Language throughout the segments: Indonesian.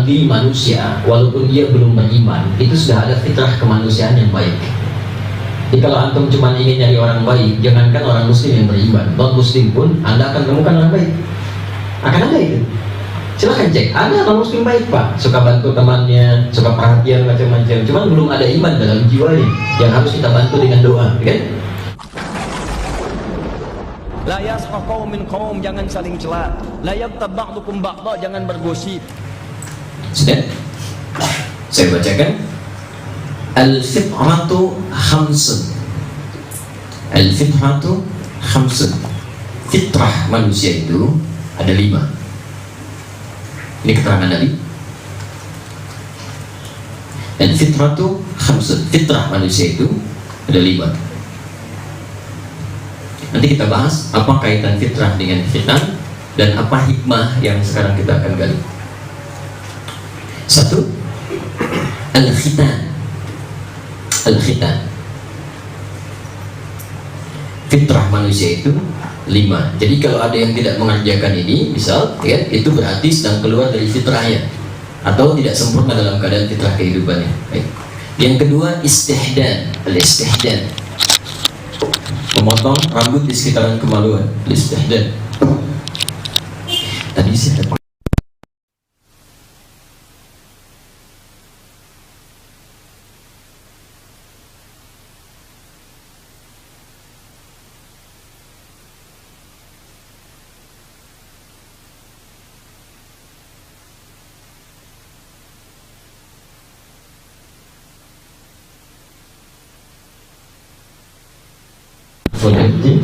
dalam diri manusia, walaupun dia belum beriman, itu sudah ada fitrah kemanusiaan yang baik. Jadi kalau antum cuma ingin nyari orang baik, jangankan orang muslim yang beriman, non muslim pun Anda akan temukan orang baik. Akan ada itu. Silahkan cek, ada non muslim baik pak, suka bantu temannya, suka perhatian macam-macam, cuman belum ada iman dalam jiwanya yang harus kita bantu dengan doa, kan? La yasqa qaumin qaum, jangan saling cela. La yagtab ba'dukum ba'dha, jangan bergosip. Sudah? Saya bacakan. Al-fitratu khamsun. Al-fitratu khamsun. Fitrah manusia itu ada 5. Ini keterangan Nabi. Al-fitratu khamsun. Fitrah manusia itu ada 5. Nanti kita bahas apa kaitan fitrah dengan fitan dan apa hikmah yang sekarang kita akan gali. 1. Al-khitan. Al-khitan. Fitrah manusia itu 5. Jadi kalau ada yang tidak mengerjakan ini, misal ya, itu berarti sedang keluar dari fitrahnya atau tidak sempurna dalam keadaan fitrah kehidupannya. Baik. Yang kedua, istihdan. Al-istihdan, memotong rambut di sekitaran kemaluan. Al-istihdan. Tadi sih ada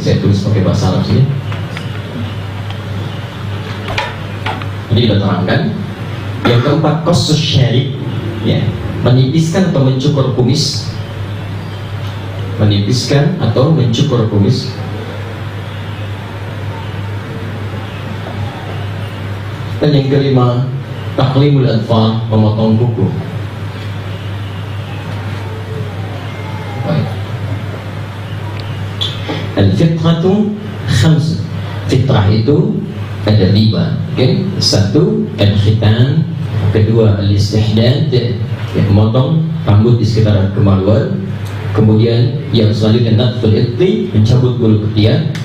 saya tulis pakai bahasa Arab sini. Jadi kita terangkan. Yang keempat, qassus syarib, ya, menipiskan atau mencukur kumis. Menipiskan atau mencukur kumis. Dan yang kelima, taqlimul adfar, memotong kuku. Al-fitratu khams. Fitrah itu ada 5, okay? 1, al-khitan. Kedua, al-istihdad, memotong rambut di sekitar kemaluan. Kemudian yang selanjutnya natful ibti, mencabut bulu ketiak.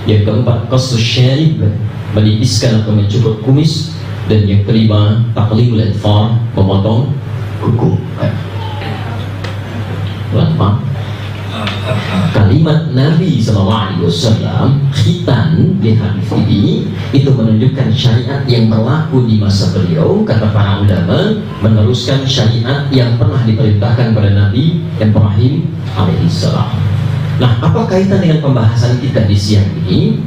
Yang keempat, qassus syarib, menipiskan atau mencukur kumis. Dan yang kelima, taqlimul adfar, memotong kuku. Apa? Kalimat Nabi SAW, khitan di hadis ini, itu menunjukkan syariat yang berlaku di masa beliau. Kata para ulama, meneruskan syariat yang pernah diperintahkan pada Nabi Ibrahim alaihissalam. Nah, apa kaitan dengan pembahasan kita di siang ini?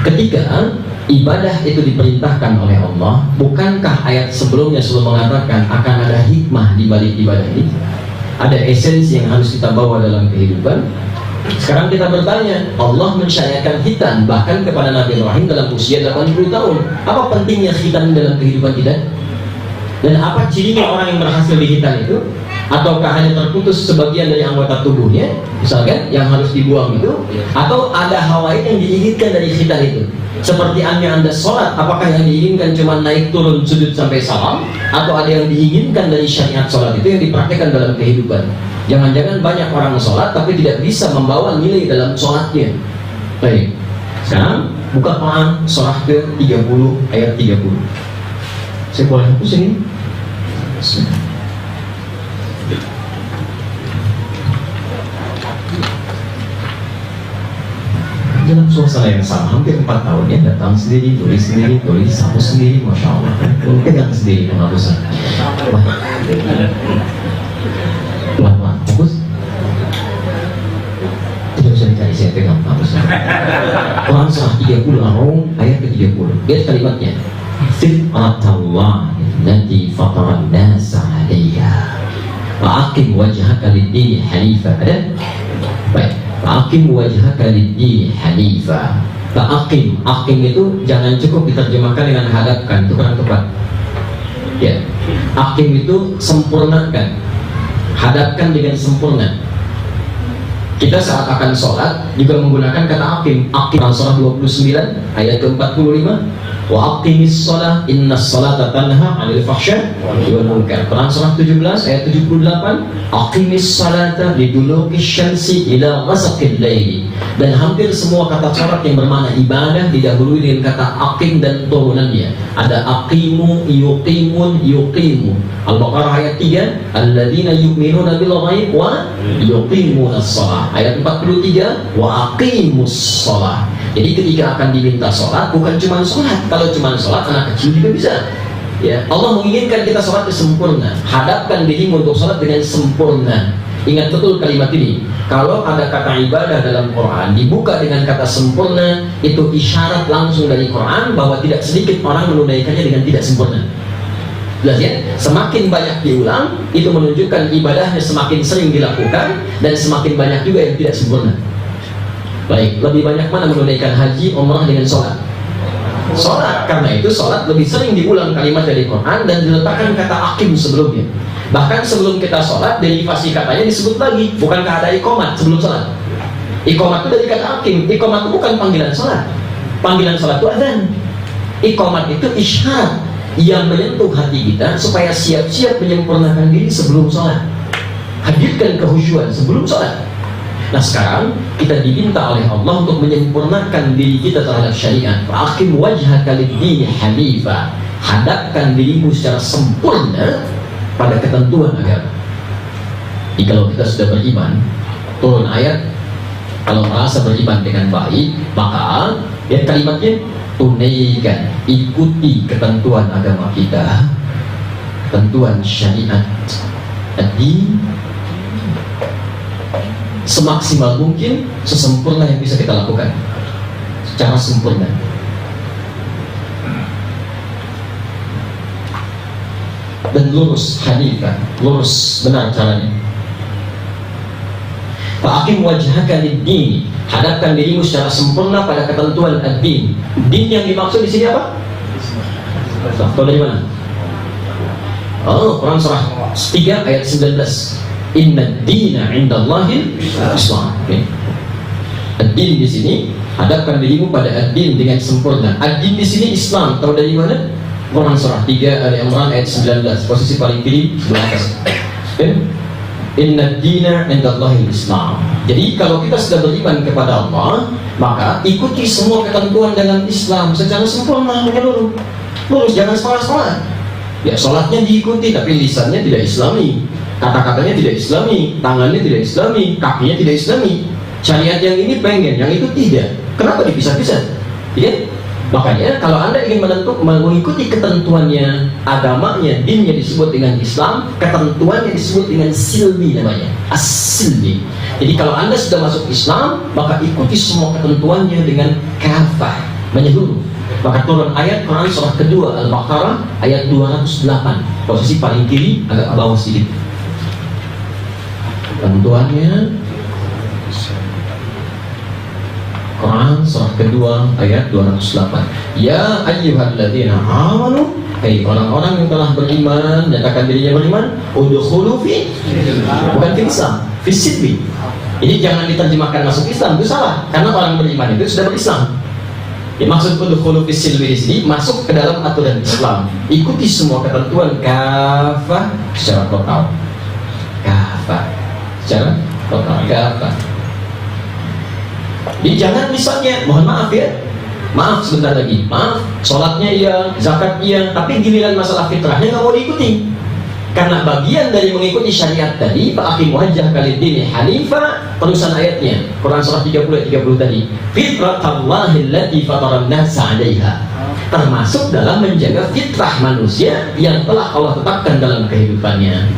Ketika ibadah itu diperintahkan oleh Allah, bukankah ayat sebelumnya sebelum mengatakan akan ada hikmah di balik ibadah ini? Ada esensi yang harus kita bawa dalam kehidupan. Sekarang kita bertanya, Allah mensyariatkan khitan bahkan kepada Nabi Ibrahim dalam usia 80 tahun. Apa pentingnya khitan dalam kehidupan kita? Dan apa cirinya orang yang berhasil di khitan itu? Ataukah hanya terputus sebagian dari anggota tubuhnya, misalkan yang harus dibuang itu? Atau ada hal lain yang diinginkan dari khitan itu? Seperti Anda sholat, apakah yang diinginkan cuma naik turun sujud sampai salam, atau ada yang diinginkan dari syariat sholat itu yang dipraktikkan dalam kehidupan? Jangan-jangan banyak orang sholat tapi tidak bisa membawa nilai dalam sholatnya. Baik, sekarang buka Quran surah ke-30 ayat 30. Saya boleh hapus ini? Dalam suasana yang sama, hampir 4 tahun ya, datang sendiri, tulis sendiri, hapus sendiri, Masya Allah. Pegang sendiri penghapusan. Pelan-pelan, hapus. Tidak usah dicari, saya pegang penghapusan. Quran surah 30 Ar-Rum ayat ke-30. Lihat kalimatnya. Fitratallah allati fataran nasa 'alaiha wa aqim wajhaka lid-dini hanifa. Ada? Baik. Fa'aqim wajhaka lid-dini hanifa. Fa'aqim, aqim itu jangan cukup diterjemahkan dengan hadapkan, itu kurang tepat. Ya, aqim itu sempurnakan, hadapkan dengan sempurna. Kita saat akan sholat juga menggunakan kata aqim. Aqim surah 29 ayat ke-45. Wa aqimis shalah innas salata tanha 'anil fahsya wal munkar. Quran surah 17 ayat 78. Aqimis salata liduluki syamsi ila ghasaqil laili. Dan hampir semua kata syarat yang bermakna ibadah didahului dengan kata aqim dan turunannya. Ada aqimu, yuqimun, yuqimu. Al-Baqarah ayat 3, alladzina yu'minuna bil ghaib wa yuqimunas shalah. Ayat 43, wa aqimus shalah. Jadi ketika akan diminta sholat, bukan cuma sholat. Kalau cuma sholat, anak kecil juga bisa. Ya, Allah menginginkan kita sholat sempurna. Hadapkan dirimu untuk sholat dengan sempurna. Ingat betul kalimat ini. Kalau ada kata ibadah dalam Quran dibuka dengan kata sempurna, itu isyarat langsung dari Quran bahwa tidak sedikit orang menunaikannya dengan tidak sempurna. Jelas ya? Semakin banyak diulang, itu menunjukkan ibadahnya semakin sering dilakukan dan semakin banyak juga yang tidak sempurna. Baik, lebih banyak mana menunaikan haji, umrah dengan sholat? Sholat, karena itu sholat lebih sering diulang kalimat dari Quran dan diletakkan kata aqim sebelumnya. Bahkan sebelum kita sholat, derivasi katanya disebut lagi. Bukankah ada iqomat sebelum sholat? Iqomat itu dari kata aqim. Iqomat itu bukan panggilan sholat. Panggilan sholat itu adzan. Iqomat itu isyarat yang menyentuh hati kita supaya siap-siap menyempurnakan diri sebelum sholat. Hadirkan kehusyuan sebelum sholat. Nah sekarang kita diminta oleh Allah untuk menyempurnakan diri kita terhadap syariat. Aqim wajhaka lid-dini hanifa. Hadapkan dirimu secara sempurna pada ketentuan agama. Jadi kalau kita sudah beriman, turun ayat, kalau merasa beriman dengan baik, maka lihat kalimatnya, tunaikan, ikuti ketentuan agama kita, ketentuan syariat tadi semaksimal mungkin, sesempurna yang bisa kita lakukan secara sempurna. Dan lurus, hanifah, lurus benar caranya. Fa'aqim wajhaka lid-din, hadapkan dirimu secara sempurna pada ketentuan ad-din. Din yang dimaksud di sini apa? Tahu dari mana? Oh, Quran surah 3 ayat 19. Inna dina indallahil Islam. Ad-din di sini, hadapkan dirimu pada ad-din dengan sempurna. Ad-din di sini Islam. Tahu dari mana? Quran surah 3 Al-Imran ayat 19, posisi paling kiri sebelah atas. Inna dina indallahil Islam. Jadi kalau kita sudah beriman kepada Allah, maka ikuti semua ketentuan dalam Islam secara sempurna, menyeluruh. Lurus, jangan salah-salah. Ya, sholatnya diikuti tapi lisannya tidak Islami. Kata-katanya tidak Islami, tangannya tidak Islami, kakinya tidak Islami. Syariat yang ini pengen, yang itu tidak. Kenapa dipisah-pisah? Ya? Makanya kalau Anda ingin mengikuti ketentuannya, agamanya, dinnya disebut dengan Islam, ketentuannya disebut dengan silmi namanya, as-silmi. Jadi kalau Anda sudah masuk Islam, maka ikuti semua ketentuannya dengan kafah, menyeluruh. Maka turun ayat Quran surah kedua Al-Baqarah ayat 208, posisi paling kiri agak bawah sedikit. Ketentuannya Quran surah kedua ayat 208. Ya ayyuhalladzina amanu, hai orang-orang yang telah beriman, nyatakan dirinya beriman, udkhulu fi, bukan fi Islam, fi silmi. Ini jangan diterjemahkan masuk Islam, itu salah, karena orang beriman itu sudah berislam. Ya, maksud udkhulu fi silmi di sini masuk ke dalam aturan Islam. Ikuti semua ketentuan kafah secara total. Kafah secara total, kafah. Jadi jangan misalnya, mohon maaf ya, maaf sebentar lagi, maaf, sholatnya iya, zakat iya, tapi giliran masalah fitrahnya nggak mau diikuti. Karena bagian dari mengikuti syariat tadi, fa'aqim wajhaka lid-dini hanifa, terusan ayatnya, Quran surah 30 tadi, fitratallahi allati fataran nasa 'alaiha. Termasuk dalam menjaga fitrah manusia yang telah Allah tetapkan dalam kehidupannya.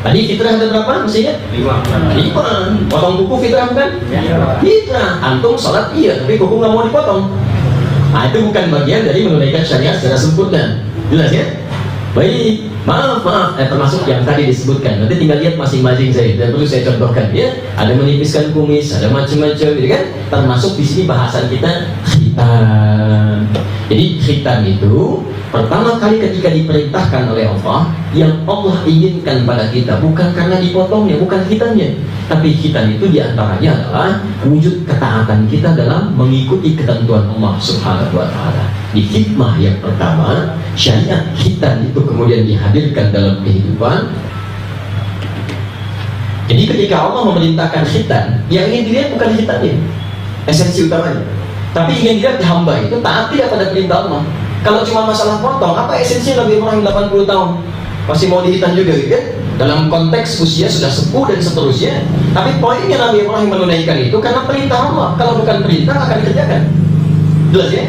Tadi fitrah ada berapa mestinya? 5. Potong kuku fitrah bukan? Fitrah. Antum sholat iya, tapi kuku nggak mau dipotong. Nah itu bukan bagian dari menunaikan syariat secara sempurna. Jelas ya? Baik, maaf, termasuk yang tadi disebutkan. Nanti tinggal lihat masing-masing saya. Dan perlu saya contohkan ya. Ada menipiskan kumis, ada macam-macam, gitu kan? Termasuk di sini bahasan kita khitan. Jadi khitan itu pertama kali ketika diperintahkan oleh Allah, yang Allah inginkan pada kita bukan karena dipotongnya, bukan khitannya. Tapi khitan itu diantaranya adalah wujud ketaatan kita dalam mengikuti ketentuan Allah Subhanahu wa Ta'ala. Di hikmah yang pertama, syariat khitan itu kemudian dihadirkan dalam kehidupan. Jadi ketika Allah memerintahkan khitan, yang ingin dilihat bukan khitannya, esensi utamanya, tapi ingin dilihat hamba itu taat tidak pada perintah Allah. Kalau cuma masalah potong, apa esensinya Nabi Ibrahim 80 tahun masih mau dihitan juga gitu kan? Dalam konteks usia sudah sepuh dan seterusnya. Tapi poinnya Nabi Ibrahim menunaikan itu karena perintah Allah. Kalau bukan perintah akan dikerjakan. Jelas ya?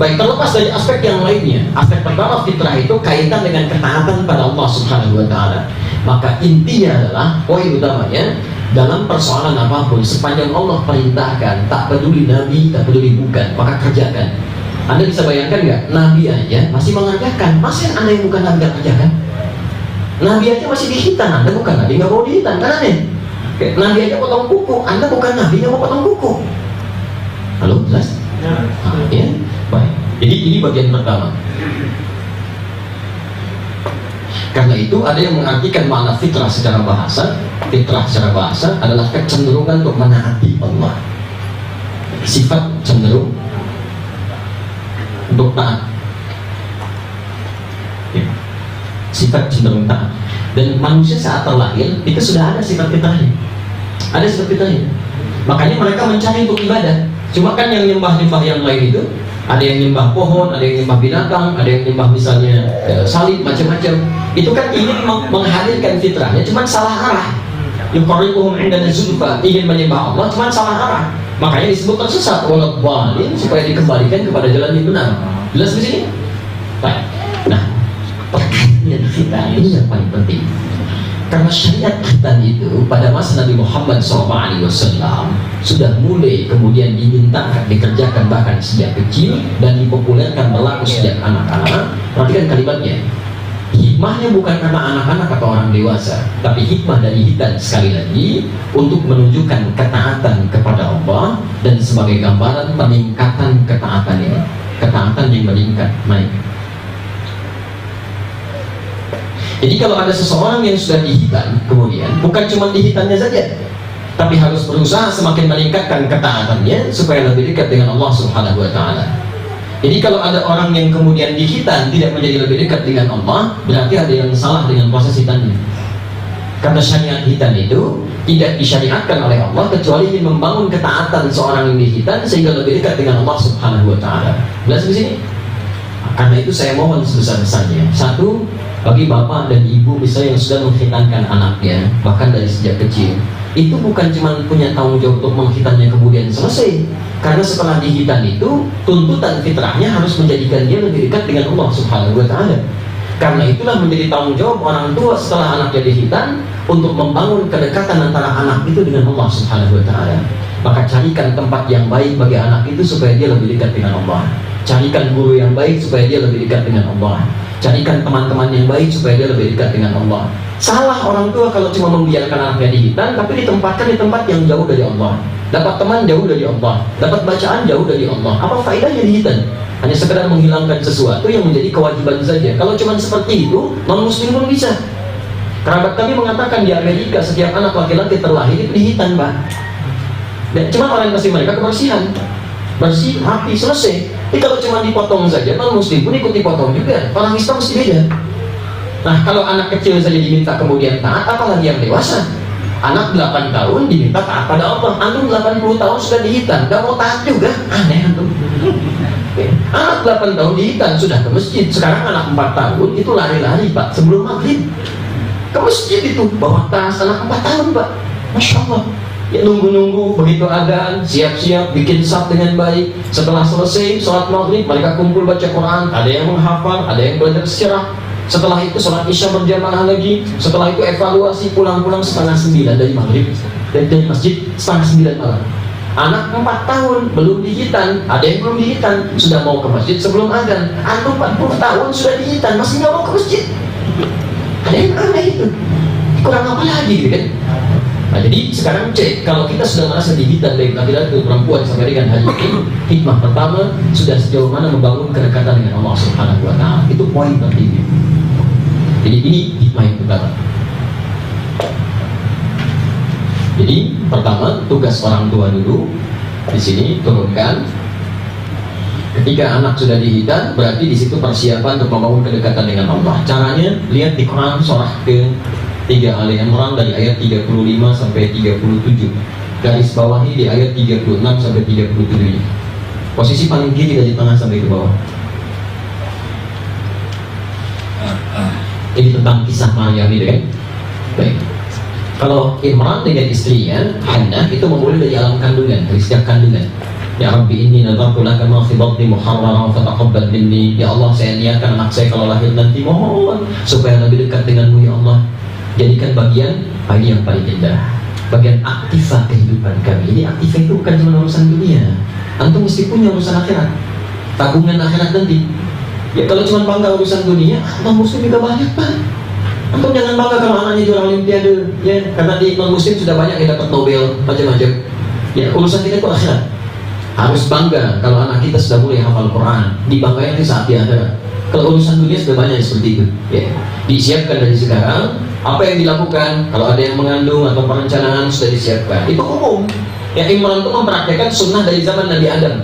Baik, terlepas dari aspek yang lainnya, aspek pertama fitrah itu kaitan dengan ketaatan pada Allah Subhanahu wa Ta'ala. Maka intinya adalah poin utamanya dalam persoalan apapun, sepanjang Allah perintahkan, tak peduli nabi, tak peduli bukan, maka kerjakan. Anda bisa bayangkan nggak? Nabi aja masih mengerjakan, masa Anda yang bukan nabi nggak kerjakan? Nabi aja masih dihitan, Anda bukan nabi nggak mau dihitan, kan aneh? Nabi aja potong kuku, Anda bukan nabi nggak mau potong kuku. Halo, jelas? Ya, baik. Jadi ini bagian pertama. Karena itu ada yang mengartikan makna fitrah secara bahasa. Fitrah secara bahasa adalah kecenderungan untuk menaati Allah. Sifat cenderung untuk taat. Ya. Sifat cenderung taat. Dan manusia saat terlahir itu sudah ada sifat fitrahnya. Ada sifat fitrahnya. Makanya mereka mencari untuk ibadah. Cuma kan yang nyembah-nyembah yang lain itu, ada yang nyembah pohon, ada yang nyembah binatang, ada yang nyembah misalnya salib, macam-macam. Itu kan ingin menghadirkan fitrahnya, cuma salah arah. Yuqarribuhum indana zulfa, ingin menyembah Allah, cuma salah arah. Makanya disebut tersesat, walau dhalin, supaya dikembalikan kepada jalan yang benar. Jelas di sini? Baik. Nah, perhatian fitrah ini yang paling penting. Karena syariat khitan itu pada masa Nabi Muhammad SAW sudah mulai kemudian dimintakan, dikerjakan bahkan sejak kecil dan dipopulerkan berlaku sejak anak-anak. Perhatikan kalimatnya. Hikmahnya bukan karena anak-anak atau orang dewasa, tapi hikmah dari khitan sekali lagi untuk menunjukkan ketaatan kepada Allah dan sebagai gambaran peningkatan ketaatan ini, ketaatan yang meningkat, naik. Jadi kalau ada seseorang yang sudah dihitan, kemudian bukan cuma dihitannya saja, tapi harus berusaha semakin meningkatkan ketaatannya supaya lebih dekat dengan Allah Subhanahu wa Ta'ala. Jadi kalau ada orang yang kemudian dihitan tidak menjadi lebih dekat dengan Allah, berarti ada yang salah dengan proses hitannya. Karena syariat hitan itu tidak disyariatkan oleh Allah kecuali ingin membangun ketaatan seorang yang dihitan sehingga lebih dekat dengan Allah Subhanahu wa Ta'ala. Jelas di sini? Karena itu saya mohon sebesar-besarnya, satu, bagi bapak dan ibu misalnya yang sudah menghitankan anaknya bahkan dari sejak kecil, itu bukan cuma punya tanggung jawab untuk menghitannya kemudian selesai. Karena setelah dihitan itu tuntutan fitrahnya harus menjadikan dia lebih dekat dengan Allah Subhanahu wa Ta'ala. Karena itulah menjadi tanggung jawab orang tua setelah anaknya dihitan untuk membangun kedekatan antara anak itu dengan Allah Subhanahu wa Ta'ala. Maka carikan tempat yang baik bagi anak itu supaya dia lebih dekat dengan Allah. Carikan guru yang baik supaya dia lebih dekat dengan Allah. Carikan teman-teman yang baik supaya dia lebih dekat dengan Allah. Salah orang tua kalau cuma membiarkan anaknya dihitan tapi ditempatkan di tempat yang jauh dari Allah. Dapat teman jauh dari Allah, dapat bacaan jauh dari Allah. Apa faedahnya dihitan? Hanya sekedar menghilangkan sesuatu yang menjadi kewajiban saja. Kalau cuma seperti itu, non-muslim pun bisa. Kerabat kami mengatakan di Amerika setiap anak laki-laki terlahir itu dihitan, Pak. Dan cuma orientasi mereka kebersihan, bersih, rapi, selesai. Jadi kalau cuma dipotong saja, non-muslim pun ikut dipotong juga. Orang Islam mesti beda. Nah, kalau anak kecil saja diminta kemudian taat, apalagi yang dewasa? Anak 8 tahun diminta taat pada Allah. Antum 80 tahun sudah dihitan, gak mau taat juga? Aneh antum. Anak 8 tahun dihitan sudah ke masjid. Sekarang anak 4 tahun itu lari-lari, Pak, sebelum maghrib ke masjid itu bawa tas. Anak 4 tahun, Pak, Masya Allah. Ya, nunggu-nunggu begitu adzan, siap-siap bikin saf dengan baik. Setelah selesai sholat maghrib, mereka kumpul baca Quran. Ada yang menghafal, ada yang belajar sejarah. Setelah itu sholat isya berjamaah lagi. Setelah itu evaluasi, pulang-pulang 8:30 dari maghrib, dari masjid 8:30 malam. Anak 4 tahun belum dihitan, ada yang belum dihitan sudah mau ke masjid sebelum adzan. Anak 40 tahun sudah dihitan masih nggak mau ke masjid. Ada yang aneh itu, kurang apa lagi gitu kan? Nah, jadi sekarang cek, kalau kita sudah merasa dihitan baik laki-laki atau perempuan sampai dengan hari ini, hikmah pertama sudah sejauh mana membangun kedekatan dengan Allah Subhanahu wa Ta'ala. Itu poin pentingnya. Jadi ini hikmah yang pertama. Jadi pertama tugas orang tua dulu di sini turunkan. Ketika anak sudah dihitan, berarti di situ persiapan untuk membangun kedekatan dengan Allah. Caranya lihat di Quran surah ke-3 Ali Imran dari ayat 35 sampai 37. Garis bawahi di ayat 36 sampai 37. Posisi paling kiri dari tengah sampai ke bawah. Ini tentang kisah Maryam ini kan. Baik. Kalau Imran dengan istrinya Hannah itu memulai dari alam kandungan, dari sejak kandungan. Ya Rabbi inni nadartu laka ma fi batni muharraran fataqabbal minni. Ya Allah, saya niatkan anak saya kalau lahir nanti mohon supaya lebih dekat denganmu ya Allah. Jadikan bagian yang paling indah, bagian aktifah kehidupan kami. Ini aktifah itu bukan cuma urusan dunia. Antum mesti punya urusan akhirat, tabungan akhirat nanti. Ya kalau cuma bangga urusan dunia, non muslim juga banyak Pak. Antum jangan bangga kalau anaknya juara olimpiade, ya karena di non muslim sudah banyak yang dapat Nobel macam-macam. Ya urusan kita itu akhirat. Harus bangga kalau anak kita sudah mulai hafal Quran, dibanggain di saat dia ada. Kalau urusan dunia sudah banyak seperti itu, ya disiapkan dari sekarang. Apa yang dilakukan kalau ada yang mengandung atau perencanaan sudah disiapkan, itu umum. Ya Imran itu mempraktekkan sunnah dari zaman Nabi Adam.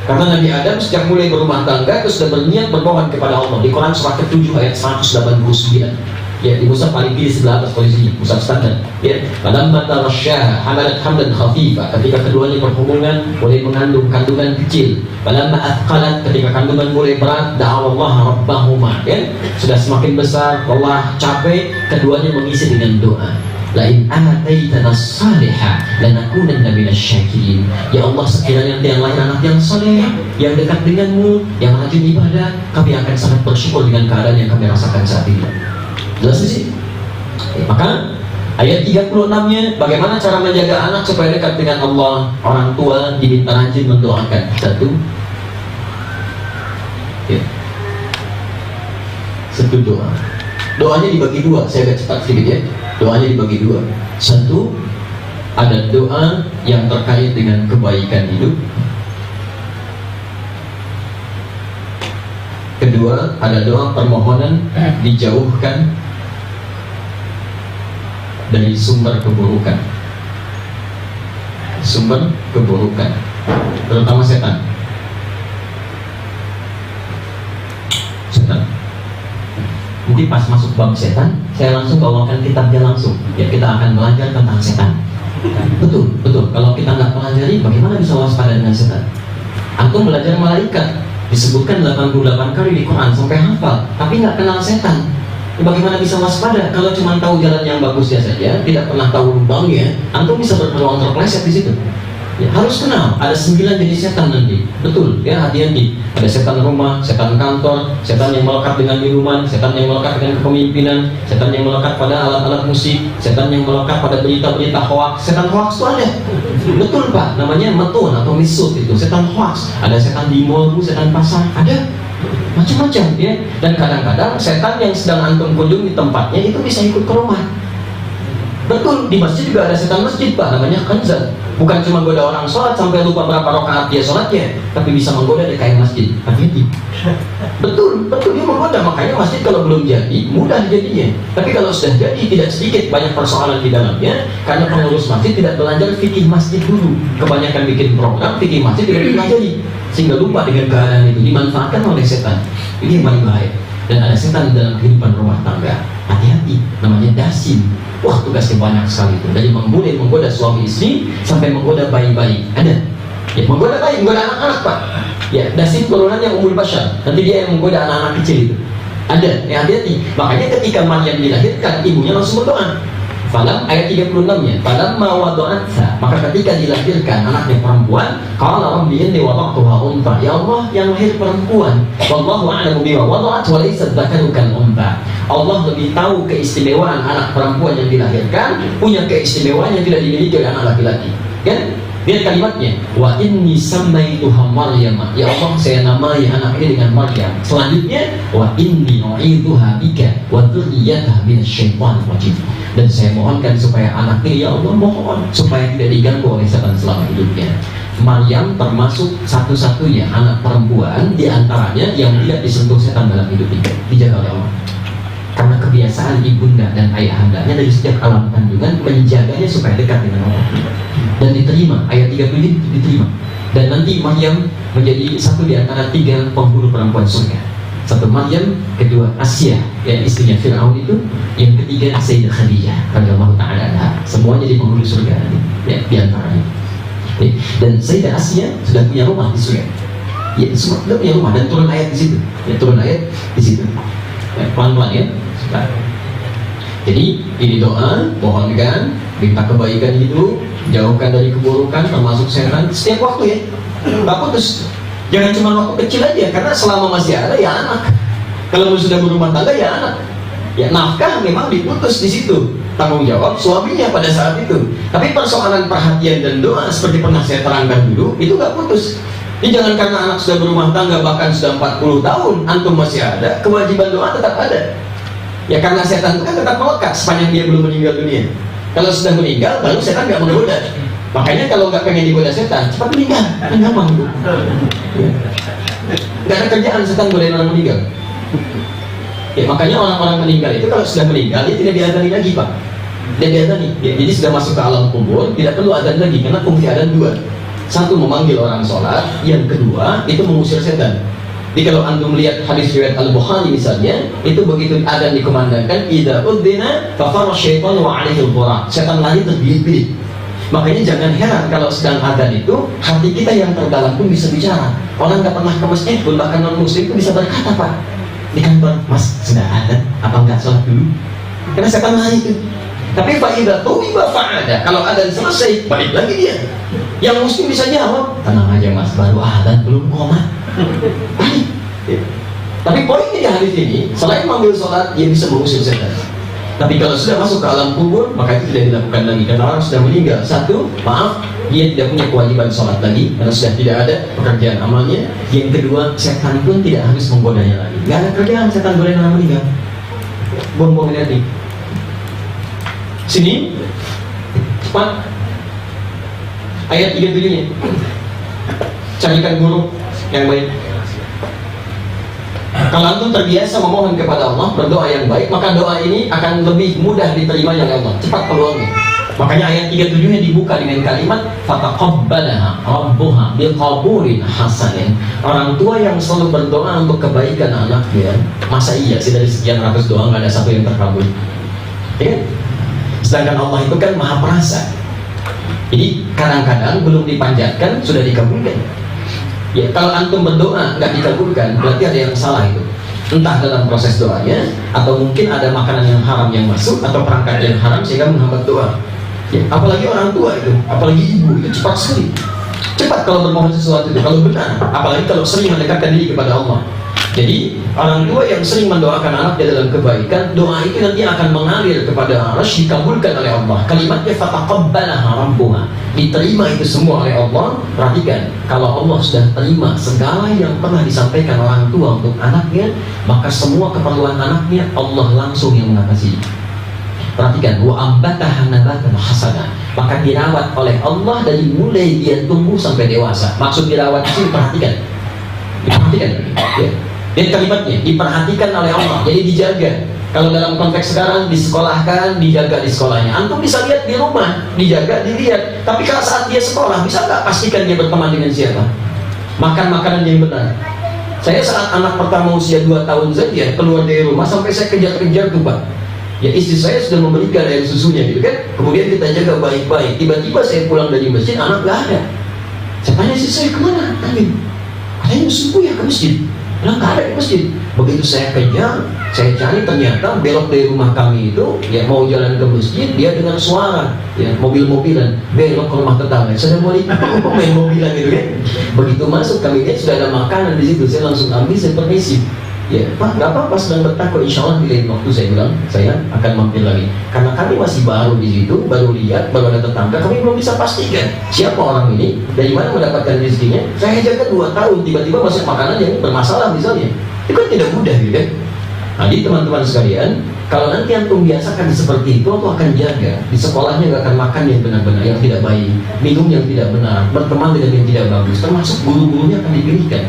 Karena Nabi Adam sejak mulai berumah tangga itu sudah berniat bermohon kepada Allah. Di Quran surah ke-7 ayat 189. Ya di Mushaf paling kiri sebelah atas posisinya, Mushaf standar. Ya, falamma tarasyaha hamalat hamlan khafifa, ketika keduanya berhubungan mulai mengandung kandungan kecil. Falamma athqalat, ketika kandungan mulai berat, da'awallaha rabbahuma. Ya, sudah semakin besar, Allah capek, keduanya mengisi dengan doa. Lain ataitana salihah lanakunanna minasyakirin. Ya Allah, sekiranya nanti yang lahir anak yang saleh, yang dekat denganmu, yang rajin ibadah, kami akan sangat bersyukur dengan keadaan yang kami rasakan saat ini. Jelas di sini. Maka ayat 36-nya bagaimana cara menjaga anak supaya dekat dengan Allah. Orang tua diminta rajin mendoakan. Satu, ya, satu doa. Doanya dibagi dua. Saya agak cepat sedikit ya. Doanya dibagi dua. Satu, ada doa yang terkait dengan kebaikan hidup. Kedua, ada doa permohonan dijauhkan dari sumber keburukan. Sumber keburukan, terutama setan. Setan. Nanti pas masuk bab setan, saya langsung bawakan kitabnya langsung. Ya kita akan belajar tentang setan. Betul, betul. Kalau kita nggak pelajari, bagaimana bisa waspada dengan setan? Antum belajar malaikat, disebutkan 88 kali di Quran sampai hafal, tapi nggak kenal setan. Bagaimana bisa waspada kalau cuma tahu jalan yang bagusnya saja, tidak pernah tahu lubangnya? Antum bisa berpeluang terpeleset di situ. Ya, harus kenal. Ada 9 jenis setan nanti. Betul, ya hati-hati. Ada setan rumah, setan kantor, setan yang melekat dengan minuman, setan yang melekat dengan kepemimpinan, setan yang melekat pada alat-alat musik, setan yang melekat pada berita-berita hoax. Setan hoax itu ada. Betul Pak, namanya metun atau misut itu. Setan hoax. Ada setan di mall, setan pasar, ada. Macam-macam ya. Dan kadang-kadang setan yang sedang antum kunjungi tempatnya itu bisa ikut ke rumah. Betul, di masjid juga ada setan masjid Pak, namanya kanzan. Bukan cuma goda orang sholat sampai lupa berapa rakaat dia sholatnya, tapi bisa menggoda DKM masjid. Hati-hati. Betul, betul dia menggoda. Makanya masjid kalau belum jadi mudah jadinya. Tapi kalau sudah jadi tidak sedikit banyak persoalan di dalamnya, karena pengurus masjid tidak belajar fikih masjid dulu. Kebanyakan bikin program fikih masjid tidak dipelajari, sehingga lupa dengan keadaan itu, dimanfaatkan oleh setan. Ini yang paling bahaya. Dan ada setan di dalam kehidupan rumah tangga. Hati-hati, namanya dasim. Wah, tugasnya banyak sekali itu. Dari menggoda suami istri sampai menggoda bayi-bayi. Ada. Ya, menggoda bayi, menggoda anak-anak Pak. Ya, dasim turunannya umul bashar. Nanti dia yang menggoda anak-anak kecil itu. Ada. Ya, hati-hati. Makanya ketika Maryam dilahirkan, ibunya langsung berdoa. Falam ayat 36-nya, falamma wada'atha, maka ketika dilahirkan anaknya perempuan, qala rabbi inni wada'tuha untha. Ya Allah, yang lahir perempuan. Wallahu a'lamu bima wada'at wa laysa dzakaru kal untha. Allah lebih tahu keistimewaan anak perempuan yang dilahirkan, punya keistimewaan yang tidak dimiliki oleh anak laki-laki. Kan? Lihat kalimatnya, wa inni sammaituha Maryam. Ya Allah, saya namai anak ini dengan Maryam. Selanjutnya, wa inni u'idzuha bika wa dzurriyyataha minasyaitonir rajim. Dan saya mohonkan supaya anak ini, ya Allah, mohon supaya tidak diganggu oleh setan selama hidupnya. Maryam termasuk satu-satunya anak perempuan di antaranya yang tidak disentuh setan dalam hidup ini. Dijaga oleh Allah. Karena kebiasaan ibunda dan ayahandanya dari sejak alam kandungan menjaganya supaya dekat dengan Allah. Dan diterima, ayat 37 diterima. Dan nanti Maryam menjadi satu di antara 3 penghulu perempuan surga. Satu Maryam, kedua Asia yang istrinya Fir'aun itu, yang ketiga Sayyidah Khadijah radhiyallahu ta'ala anha. Semuanya di penghulu surga ya, di antaranya. Dan Sayyidah Asia sudah punya rumah di surga. Ya, semua sudah punya rumah dan turun ayat di situ. Ya, turun ayat di situ. Ya, pelan-pelan ya. Jadi ini doa, mohonkan, minta kebaikan itu, jauhkan dari keburukan, termasuk setan setiap waktu ya. Nggak putus. Jangan cuma waktu kecil aja, karena selama masih ada ya anak. Kalau sudah berumah tangga ya anak. Ya nafkah memang diputus di situ. Tanggung jawab suaminya pada saat itu. Tapi persoalan perhatian dan doa seperti pernah saya terangkan dulu, itu nggak putus. Ini jangan karena anak sudah berumah tangga bahkan sudah 40 tahun antum masih ada, kewajiban doa tetap ada. Ya karena setan itu kan tetap melekat sepanjang dia belum meninggal dunia. Kalau sudah meninggal baru setan nggak menggoda. Makanya kalau nggak pengen digoda setan, cepat meninggal, kan gampang. Nggak ada kerjaan setan godain orang meninggal. Ya, makanya orang-orang meninggal itu kalau sudah meninggal dia tidak diadani lagi pak. Dia diadani. Ya, jadi sudah masuk ke alam kubur tidak perlu adzan lagi karena fungsi adzan 2. Satu memanggil orang sholat, yang kedua itu mengusir setan. Jadi kalau antum melihat hadis riwayat Al-Bukhari misalnya, itu begitu adzan dikumandangkan, idza udzina faqara syaitanu wa 'alaihi al-buraq. Setan lari terbirit-birit. Makanya jangan heran kalau sedang adzan itu hati kita yang terdalam pun bisa bicara. Orang nggak pernah ke masjid pun bahkan non muslim pun bisa berkata pak di kantor, mas sudah adzan apa enggak sholat dulu? Karena setan lari itu. Tapi fa'idha tu'iba fa'ada, kalau adzan selesai balik lagi dia. Yang muslim bisa jawab, tenang aja mas, baru adzan belum qomat. Tapi poinnya di hadis ini, selain mengambil sholat, dia bisa mengusir setan. Tapi kalau sudah masuk ke alam kubur, maka itu tidak dilakukan lagi. Karena orang sudah meninggal. Satu, maaf, dia tidak punya kewajiban sholat lagi, karena sudah tidak ada pekerjaan amalnya. Yang kedua, setan pun tidak harus menggodanya lagi. Gak ada kerjaan setan godain orang meninggal. Buang-buang energi. Sini, cepat. Ayat 37-nya. Carikan guru yang baik. Kalau antum terbiasa memohon kepada Allah, berdoa yang baik, maka doa ini akan lebih mudah diterima oleh Allah. Cepat peluangnya. Makanya ayat 37-nya dibuka dengan kalimat fataqabbalaha rabbuha biqabulin hasanin. Orang tua yang selalu berdoa untuk kebaikan anaknya, masa iya sih dari sekian ratus doa nggak ada satu yang terkabul? Ya? Sedangkan Allah itu kan maha perasa. Jadi kadang-kadang belum dipanjatkan sudah dikabulkan. Ya, kalau antum berdoa nggak dikabulkan, berarti ada yang salah itu. Entah dalam proses doanya, atau mungkin ada makanan yang haram yang masuk, atau perangkat yang haram sehingga menghambat doa. Ya, apalagi orang tua itu, apalagi ibu itu cepat sekali. Cepat kalau bermohon sesuatu itu, kalau benar. Apalagi kalau sering mendekatkan diri kepada Allah. Jadi orang tua yang sering mendoakan anaknya dalam kebaikan, doa itu nanti akan mengalir kepada arasy, dikabulkan oleh Allah. Kalimatnya fataqabbalaha rabbuha, diterima itu semua oleh Allah. Perhatikan, kalau Allah sudah terima segala yang pernah disampaikan orang tua untuk anaknya, maka semua keperluan anaknya Allah langsung yang mengatasi. Perhatikan, wa ambataha nabatan hasana, maka dirawat oleh Allah dari mulai dia tumbuh sampai dewasa. Maksud dirawat itu perhatikan. Diperhatikan ya. Dan kalimatnya diperhatikan oleh Allah, jadi dijaga. Kalau dalam konteks sekarang disekolahkan, dijaga di sekolahnya. Antum bisa lihat di rumah, dijaga, dilihat. Tapi kalau saat dia sekolah, bisa nggak pastikan dia berteman dengan siapa? Makan makanan yang benar. Saya saat anak pertama usia 2 tahun saja keluar dari rumah, sampai saya kejar-kejar tuh pak. Ya istri saya sudah memberikan air susunya gitu kan. Kemudian kita jaga baik-baik. Tiba-tiba saya pulang dari masjid, anak nggak ada. Saya tanya sih, saya kemana? Katanya subuh ya ke masjid. Bilang nggak ada di masjid. Begitu saya kejar, saya cari, ternyata belok dari rumah kami itu, ya mau jalan ke masjid, dia dengan suara, ya mobil-mobilan, belok ke rumah tetangga. Saya mau lihat main mobilan gitu kan. Begitu masuk kami lihat sudah ada makanan di situ, saya langsung ambil, saya permisi. Ya pak, nggak apa-apa, sedang bertakwa, insya Allah di lain waktu saya bilang saya akan mampir lagi. Karena kami masih baru di situ, baru lihat, baru ada tetangga, kami belum bisa pastikan siapa orang ini, dari mana mendapatkan rezekinya. Saya jaga 2 tahun, tiba-tiba masuk makanan yang bermasalah misalnya, itu kan tidak mudah gitu kan. Nah, jadi teman-teman sekalian, kalau nanti antum biasakan seperti itu, antum akan jaga. Di sekolahnya nggak akan makan yang benar-benar, yang tidak baik, minum yang tidak benar, berteman dengan yang tidak bagus, termasuk guru-gurunya akan dipilihkan.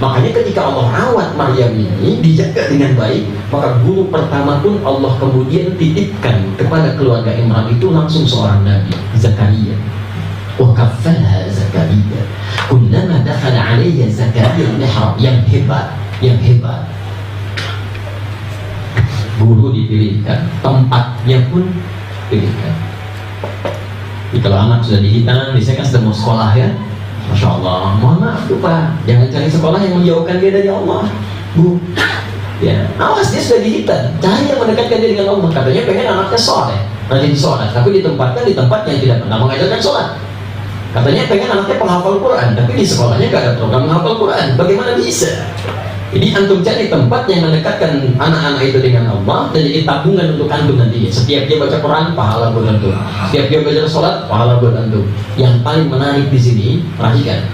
Makanya ketika Allah rawat Maryam ini dijaga dengan baik, maka guru pertama pun Allah kemudian titipkan kepada keluarga Imran itu langsung seorang nabi, Zakaria. Wa kaffalaha Zakaria kullama dakhala 'alayya Zakaria al-mihrab. Yang hebat guru dipilihkan, tempatnya pun pilihkan. Jadi kalau anak sudah dihitan, biasanya kan sudah mau sekolah ya, Masya Allah, mohon maaf tuh Pak, jangan cari sekolah yang menjauhkan dia dari Allah, Bu. Ya, awas dia sudah dihitan, cari yang mendekatkan dia dengan Allah. Katanya pengen anaknya sholat, rajin sholat, tapi ditempatkan di tempat yang tidak pernah mengajarkan sholat. Katanya pengen anaknya penghafal Quran, tapi di sekolahnya gak ada program menghafal Quran. Bagaimana bisa? Jadi antum cari tempat yang mendekatkan anak-anak itu dengan Allah dan jadi tabungan untuk antum nantinya. Setiap dia baca Quran, pahala buat antum. Setiap dia baca sholat, pahala buat antum. Yang paling menarik di sini, perhatikan,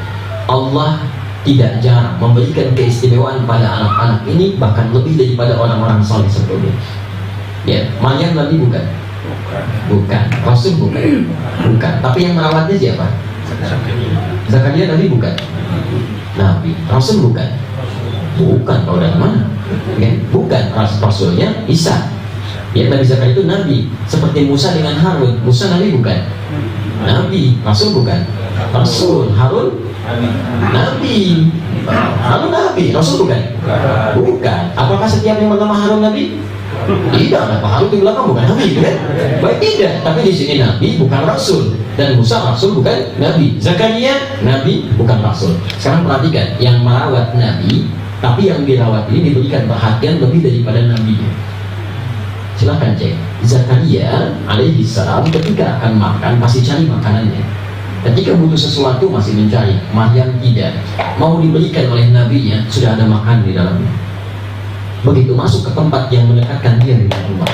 Allah tidak jarang memberikan keistimewaan pada anak-anak ini, bahkan lebih daripada orang-orang saleh sebelumnya. Ya, Maryam Nabi bukan, Rasul bukan. Tapi yang merawatnya siapa? Zakaria Nabi bukan, Nabi. Rasul bukan. Kalau dari mana? Bukan. Rasulnya Isa. Ya, Nabi Zakaria itu Nabi. Seperti Musa dengan Harun. Musa Nabi bukan, Nabi. Rasul bukan, Rasul. Harun Nabi. Harun Nabi. Rasul bukan. Apakah setiap yang bernama Harun Nabi? Tidak. Apa Harun di belakang bukan Nabi, kan? Baik, tidak. Tapi di sini Nabi bukan Rasul, dan Musa Rasul bukan Nabi. Zakaria Nabi bukan Rasul. Sekarang perhatikan, yang merawat Nabi, tapi yang dirawat ini diberikan perhatian lebih daripada nabinya. Silahkan cek. Zakaria alaihi salam ketika akan makan pasti cari makanannya. Ketika butuh sesuatu masih mencari. Maryam tidak. Mau diberikan oleh nabinya, sudah ada makan di dalamnya. Begitu masuk ke tempat yang mendekatkan dia dengan Allah,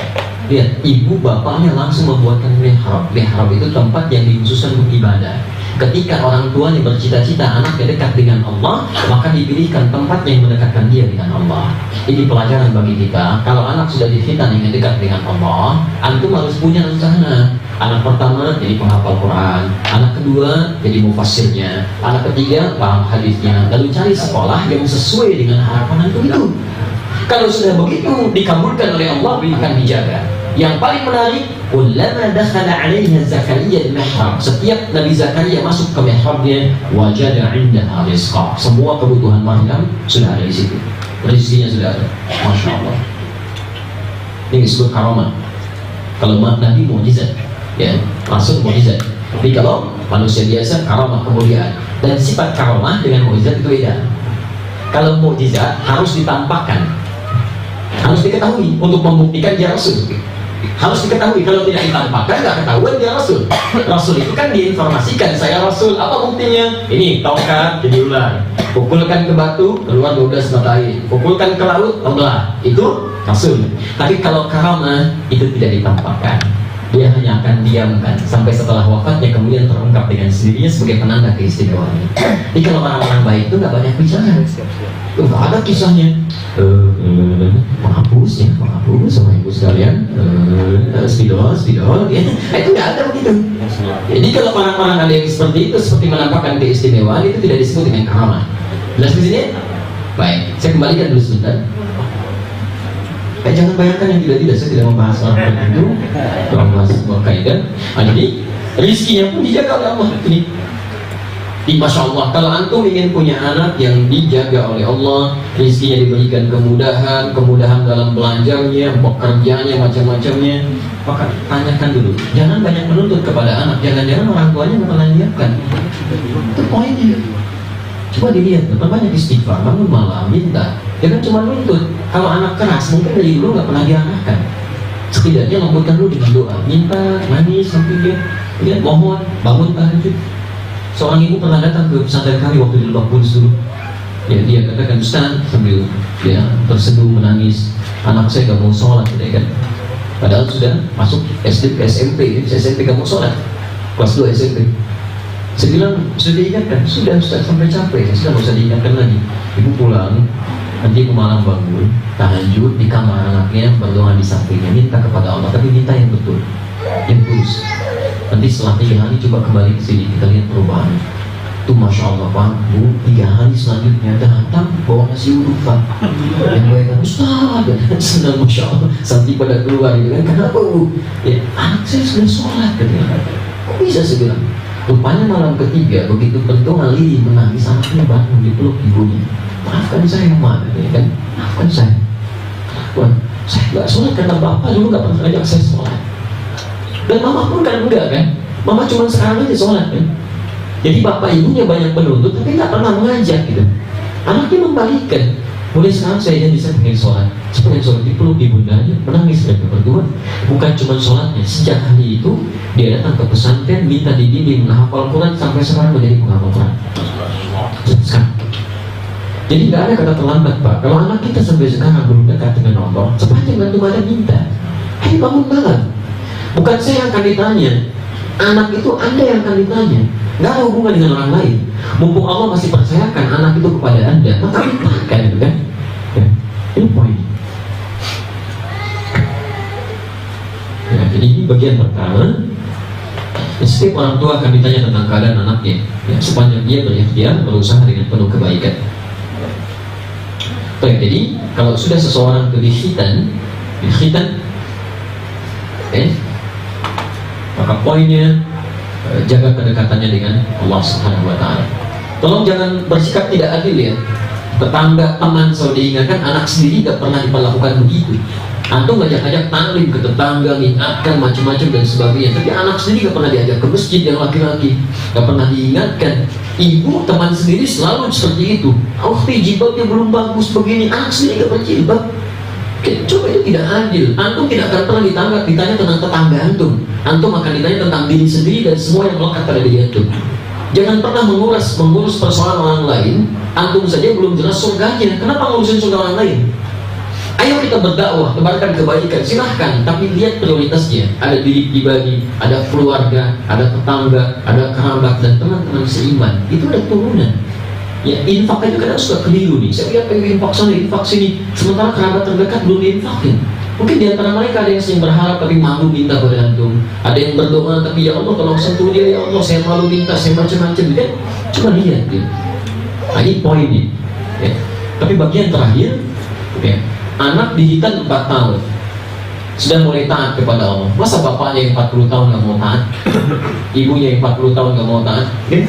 lihat, ibu bapaknya langsung membuatkan mihrab. Mihrab itu tempat yang dikhususkan untuk ibadah. Ketika orang tuanya bercita-cita anaknya dekat dengan Allah, maka dipilihkan tempat yang mendekatkan dia dengan Allah. Ini pelajaran bagi kita. Kalau anak sudah dihitan ingin dekat dengan Allah, antum harus punya rencana. Anak pertama jadi penghafal Quran, anak kedua jadi mufassirnya, anak ketiga paham hadisnya. Lalu cari sekolah yang sesuai dengan harapan antum itu. Kalau sudah begitu dikabulkan oleh Allah, akan dijaga. Yang paling menarik, kullama dakhala 'alaiha Zakaria al-mihrab. Setiap Nabi Zakaria masuk ke mihrabnya, wajada 'indaha rizqa. Semua kebutuhan Maryam sudah ada di situ. Rezekinya sudah ada. Masya Allah. Ini disebut karamah. Kalau Nabi mukjizat, ya, langsung mukjizat. Tapi kalau manusia biasa, karamah kemuliaan. Dan sifat karamah dengan mukjizat itu beda. Kalau mukjizat harus ditampakkan, harus diketahui untuk membuktikan dia Rasul. Harus diketahui, kalau tidak ditampakkan nggak ketahuan dia Rasul. Rasul itu kan diinformasikan, saya Rasul. Apa buktinya? Ini tongkat jadi ular, pukulkan ke batu keluar 12 mata air, pukulkan ke laut tenggelam. Itu Rasul. Tapi kalau karamah itu tidak ditampakkan, dia hanya akan diamkan sampai setelah wafatnya, kemudian terungkap dengan sendirinya sebagai penanda keistimewaannya. Jadi kalau orang-orang baik itu nggak banyak bicara, nggak ada kisahnya. Menghapus sama ibu sekalian, spidol ya. Itu nggak ada begitu. Jadi kalau orang-orang ada yang seperti itu, seperti menampakkan keistimewaan, itu tidak disebut dengan karamah. Jelas di sini? Baik, saya kembalikan dulu sebentar. Jangan bayangkan yang tidak-tidak, saya tidak membahas orang tertentu, membahas sebuah kaidah. Jadi rizkinya pun dijaga oleh Allah. Ini Masya Allah, kalau antum ingin punya anak yang dijaga oleh Allah, rizkinya diberikan kemudahan dalam belanjanya, pekerjaannya, macam-macamnya, maka tanyakan dulu. Jangan banyak menuntut kepada anak. Jangan-jangan orang tuanya nggak pernah menyiapkan. Itu poinnya. Coba dilihat, banyak istighfar, bangun malam, minta. Jangan cuma nuntut. Kalau anak keras, mungkin dari dulu nggak pernah diarahkan. Setidaknya lembutkan dulu dengan doa, minta, nangis, sampai dia mohon, bangun tahajud. Seorang ibu pernah datang ke pesantren kami waktu di Lebak Bulus dulu. Ya, dia katakan, Ustaz, sambil dia terseduh menangis, anak saya gak mau sholat, kan? Padahal sudah masuk SD ke SMP, SMP gak mau sholat, kelas 2 SMP. Saya bilang, sudah diingatkan? Sudah Ustaz, sampai capek, sudah gak usah diingatkan lagi. Ibu pulang, nanti ke malam bangun, tahajud di kamar anaknya, berdoa di sampingnya, minta kepada Allah, tapi minta yang betul, yang tulus. Nanti setelah 3 hari coba kembali ke sini, kita lihat perubahan. Tuh Masya Allah Pak, Bu, 3 hari selanjutnya datang bawa nasi uduk Pak. Yang gue kan, Ustaz, senang Masya Allah, sampai pada keluar gitu kan, kenapa Bu? Ya, anak saya sudah sholat katanya. Kok bisa sih bilang? Rupanya malam ketiga, begitu berdoa Lili menangis, anaknya bangun dipeluk ibunya. Maafkan saya Ma, ya kan? Maafkan saya. Wah, saya nggak sholat karena Bapak dulu nggak pernah ngajak saya sholat. Dan Mama pun kan enggak kan? Mama cuma sekarang aja sholat kan? Jadi bapak ibunya banyak menuntut tapi nggak pernah mengajak gitu. Anaknya membalikkan. Mulai sekarang saya janji saya pengen sholat. Saya pengen sholat dipeluk ibundanya, menangis mereka berdua. Bukan cuma sholatnya. Sejak hari itu dia datang ke pesantren, minta dibimbing menghafal Quran sampai sekarang menjadi penghafal Quran. Sekarang. Jadi nggak ada kata terlambat Pak. Kalau anak kita sampai sekarang belum dekat dengan Allah, sepanjang gantung ada minta. Hei bangun malam. Bukan saya yang akan ditanya. Anak itu Anda yang akan ditanya. Nggak ada hubungan dengan orang lain. Mumpung Allah masih percayakan anak itu kepada Anda, maka mintakan itu kan. Ya, ini poin. Ya, jadi ini bagian pertama. Setiap orang tua akan ditanya tentang keadaan anaknya. Ya, sepanjang dia berikhtiar berusaha dengan penuh kebaikan. Baik, jadi kalau sudah seseorang khitan, maka poinnya jaga kedekatannya dengan Allah Subhanahu wa Ta'ala. Tolong jangan bersikap tidak adil ya. Tetangga, teman selalu diingatkan, anak sendiri tidak pernah diperlakukan begitu. Antum ngajak-ngajak taklim ke tetangga, mengingatkan macam-macam dan sebagainya, tapi anak sendiri tidak pernah diajak ke masjid yang laki-laki, tidak pernah diingatkan. Ibu teman sendiri selalu seperti itu. Jilbabnya belum bagus begini, anak sendiri tidak berjilbab. Coba itu tidak adil. Antum tidak akan pernah ditanya tentang tetangga antum. Antum akan ditanya tentang diri sendiri dan semua yang melekat pada diri antum. Jangan pernah mengurus persoalan orang lain. Antum saja belum jelas surganya. Kenapa ngurusin surga orang lain? Ayo kita berdakwah, tebarkan kebaikan, silahkan. Tapi lihat prioritasnya. Ada diri pribadi, ada keluarga, ada tetangga, ada kerabat dan teman-teman seiman. Itu ada turunan. Ya, infak itu kadang suka keliru nih. Saya lihat pengen infak sana, infak sini. Sementara kerabat terdekat belum diinfakin. Mungkin di antara mereka ada yang sering berharap tapi malu minta pada antum. Ada yang berdoa tapi ya Allah tolong sentuh dia ya Allah, saya malu minta, saya macam-macam. Kan? Coba lihat ya. Nah, ini poinnya. Ya. Tapi bagian terakhir, ya, anak dihitan 4 tahun sudah mulai taat kepada Allah. Masa bapaknya yang 40 tahun nggak mau taat? Ibunya yang 40 tahun nggak mau taat? Ya?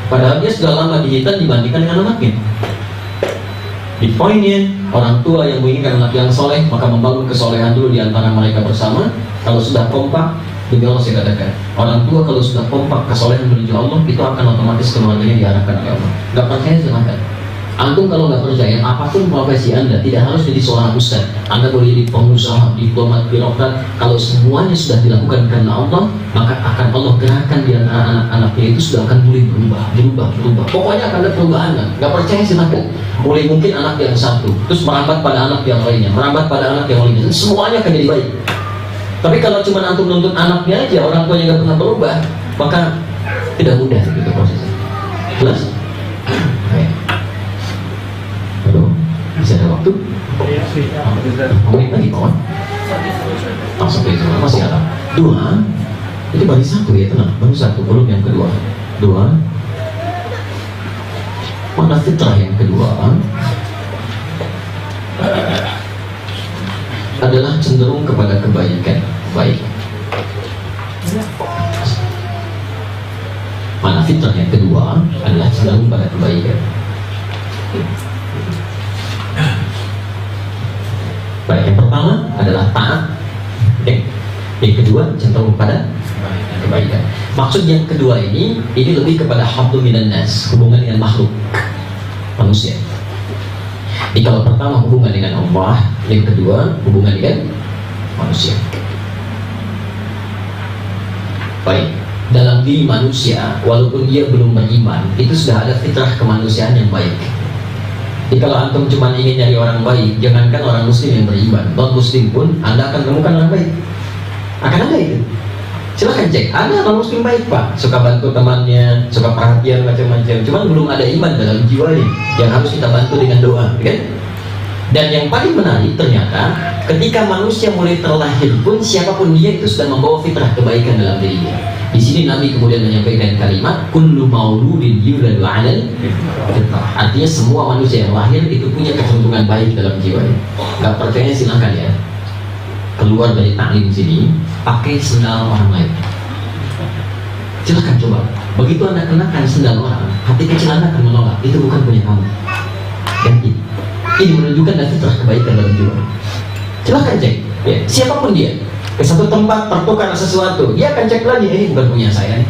Padahal dia sudah lama dihitan dibandingkan dengan anaknya. Di poinnya, orang tua yang menginginkan anak yang soleh, maka membangun kesolehan dulu di antara mereka bersama. Kalau sudah kompak, demi Allah saya katakan, orang tua kalau sudah kompak kesolehan menuju Allah, itu akan otomatis keluarganya diarahkan oleh Allah. Gak percaya silahkan. Antum kalau nggak percaya, apapun profesi Anda, tidak harus jadi seorang ustaz. Anda boleh jadi pengusaha, diplomat, birokrat. Kalau semuanya sudah dilakukan karena Allah, maka akan Allah gerakan di antara anak-anaknya itu sudah akan mulai berubah. Pokoknya akan ada perubahan. Nggak percaya silakan. Mulai mungkin anak yang satu, terus merambat pada anak yang lainnya, dan semuanya akan jadi baik. Tapi kalau cuma antum nuntut anaknya aja, orang tuanya nggak pernah berubah, maka tidak mudah gitu prosesnya. Jelas? Bisa ada waktu? Menit lagi kawan. Langsung ke itu masih ada 2. Itu baru 1 ya, tenang. Baru 1, belum yang kedua. 2. Mana fitrah yang kedua adalah cenderung kepada kebaikan. Baik. Mana fitrah yang kedua adalah cenderung pada kebaikan. Baik, yang pertama adalah taat. Yang kedua cenderung pada kebaikan. Maksud yang kedua ini lebih kepada hablu minan nas, hubungan dengan makhluk manusia. Jadi kalau pertama hubungan dengan Allah, yang kedua hubungan dengan manusia. Baik, dalam diri manusia, walaupun dia belum beriman, itu sudah ada fitrah kemanusiaan yang baik. Jadi kalau antum cuma ingin nyari orang baik, jangankan orang muslim yang beriman, non muslim pun Anda akan temukan orang baik. Akan ada itu. Silahkan cek, ada orang muslim baik pak, suka bantu temannya, suka perhatian macam-macam. Cuman belum ada iman dalam jiwanya yang harus kita bantu dengan doa, kan? Dan yang paling menarik ternyata ketika manusia mulai terlahir pun siapapun dia itu sudah membawa fitrah kebaikan dalam dirinya. Di sini Nabi kemudian menyampaikan kalimat kullu mauludin yuladu 'alal fitrah. Artinya semua manusia yang lahir itu punya kecenderungan baik dalam jiwanya. Gak percaya silakan ya. Keluar dari taklim sini pakai sendal orang lain. Silakan coba. Begitu Anda kenakan sendal orang, hati kecil Anda akan menolak. Itu bukan punya kamu. Ganti. Ini menunjukkan ada fitrah kebaikan dalam jiwa. Silakan cek. Ya, siapapun dia. Ke satu tempat tertukar sesuatu, dia akan cek lagi, ini bukan punya saya nih.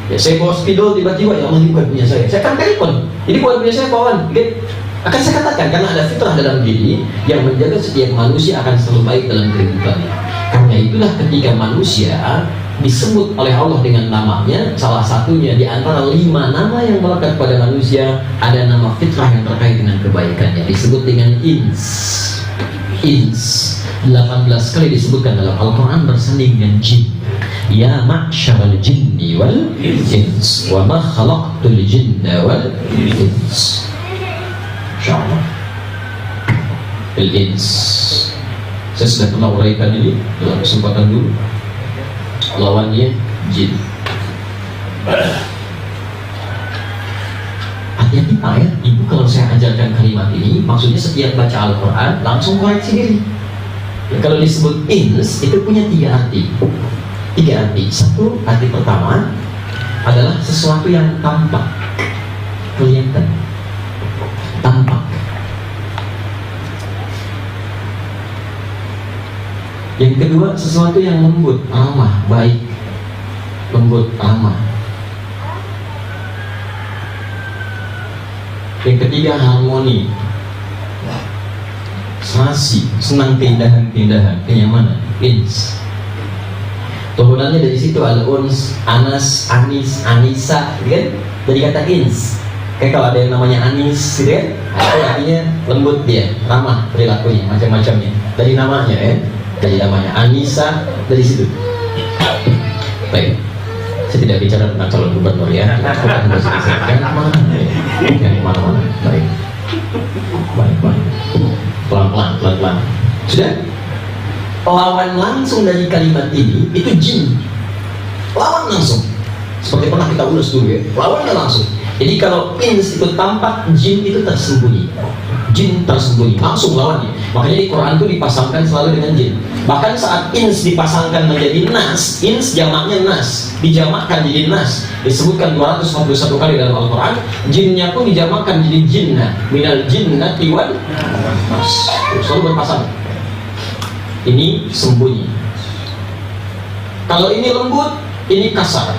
Ya, saya bawa spidol tiba-tiba, ya Allah ini bukan punya saya. Saya akan telepon, ini bukan punya saya kawan. Akan saya katakan karena ada fitrah dalam diri yang menjaga setiap manusia akan selalu baik dalam kehidupannya. Karena itulah ketika manusia disebut oleh Allah dengan namanya, salah satunya di antara 5 nama yang melekat pada manusia ada nama fitrah yang terkait dengan kebaikannya, disebut dengan ins. 18 kali disebutkan dalam Al-Quran bersanding dengan jin. Ya ma'syaral jinni wal ins wa ma khalaqtul jinna wal ins. InsyaAllah Al-ins. Saya sudah pernah uraikan ini dalam kesempatan dulu. Lawannya jin. Hati-hati Pak ya, Ibu kalau saya ajarkan kalimat ini, maksudnya setiap baca Al-Quran langsung koreksi diri. Ya, kalau disebut ins itu punya 3 arti. 3 arti. Satu, arti pertama adalah sesuatu yang tampak, kelihatan, tampak. Yang kedua, sesuatu yang lembut, ramah, baik, lembut, ramah. Yang ketiga, harmoni, serasi, senang keindahan, kenyamanan, ins. Turunannya dari situ al-uns, anas, anis, anisa, gitu kan? Dari kata ins. Kayak kalau ada yang namanya anis, gitu kan? Artinya lembut dia, ramah perilakunya, macam-macamnya. Dari namanya ya, dari namanya Anisa, dari situ. Baik. Saya tidak bicara tentang calon gubernur ya. Yang kemana-mana. Baik. Baik. Pelan-pelan. Sudah? Lawan langsung dari kalimat ini itu jin. Lawan langsung. Seperti pernah kita ulas dulu ya. Lawannya langsung. Jadi kalau ins itu tampak, jin itu tersembunyi. Jin tersembunyi, langsung lawannya. Makanya di Quran itu dipasangkan selalu dengan jin. Bahkan saat ins dipasangkan menjadi nas, ins jamaknya nas, dijamakkan jadi nas, disebutkan 241 kali dalam Al-Quran. Jinnya pun dijamakkan jadi jinnah, minal jinnati wan nas, selalu berpasang. Ini sembunyi. Kalau ini lembut, ini kasar.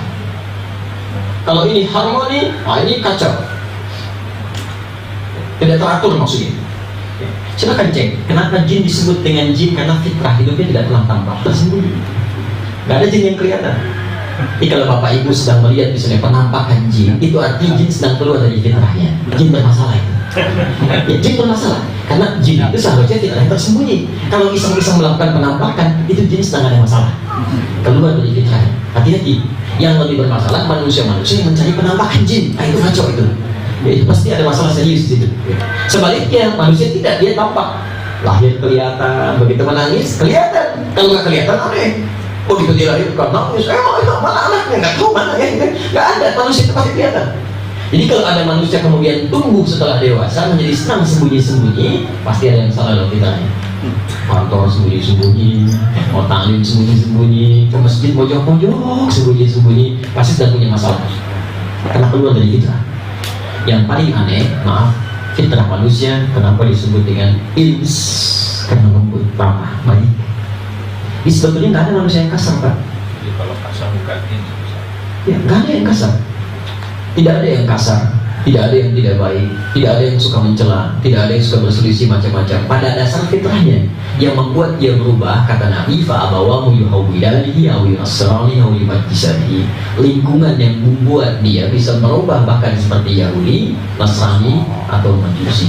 Kalau ini harmoni, ini kacau. Tidak teratur maksudnya. Silakan cek, kenapa jin disebut dengan jin? Karena fitrah hidupnya tidak pernah tampak, tersembunyi. Gak ada jin yang kelihatan. Jadi kalau Bapak Ibu sedang melihat misalnya penampakan jin, itu artinya jin sedang keluar dari fitrahnya. Jin bermasalah itu. Ya, jin bermasalah. Karena jin itu seharusnya fitrahnya tersembunyi. Kalau iseng-iseng melakukan penampakan, itu jin sedang ada masalah. Keluar dari fitrahnya. Hati-hati. Yang lebih bermasalah manusia-manusia yang mencari penampakan jin. Itu kacau itu. Ya, itu pasti ada masalah serius di situ. Sebaliknya manusia tidak, dia tampak, lahir kelihatan, begitu menangis kelihatan. Kalau nggak kelihatan aneh. Begitu dia lahir kan nangis, mana anaknya, nggak tahu mana ya, nggak ada. Manusia itu pasti kelihatan. Jadi kalau ada manusia kemudian tumbuh setelah dewasa menjadi senang sembunyi-sembunyi, pasti ada yang salah dalam fitrahnya. Kantor sembunyi-sembunyi, mau taklim sembunyi-sembunyi, ke masjid mojok-mojok sembunyi-sembunyi, pasti sedang punya masalah. Karena keluar dari fitrah. Yang paling aneh, maaf, fitrah manusia kenapa disebut dengan ins? Karena lembut, ramah, baik. Jadi sebetulnya nggak ada manusia yang kasar, Pak. Jadi kalau kasar bukan ins. Ya, nggak ada yang kasar. Tidak ada yang kasar, tidak ada yang tidak baik, tidak ada yang suka mencela, tidak ada yang suka berselisih macam-macam. Pada dasar fitrahnya yang membuat dia berubah, kata Nabi, fa'abawahu yuhawwidanihi aw yunasrani aw yumajjisanihi. Lingkungan yang membuat dia bisa berubah bahkan seperti Yahudi, Nasrani atau Majusi.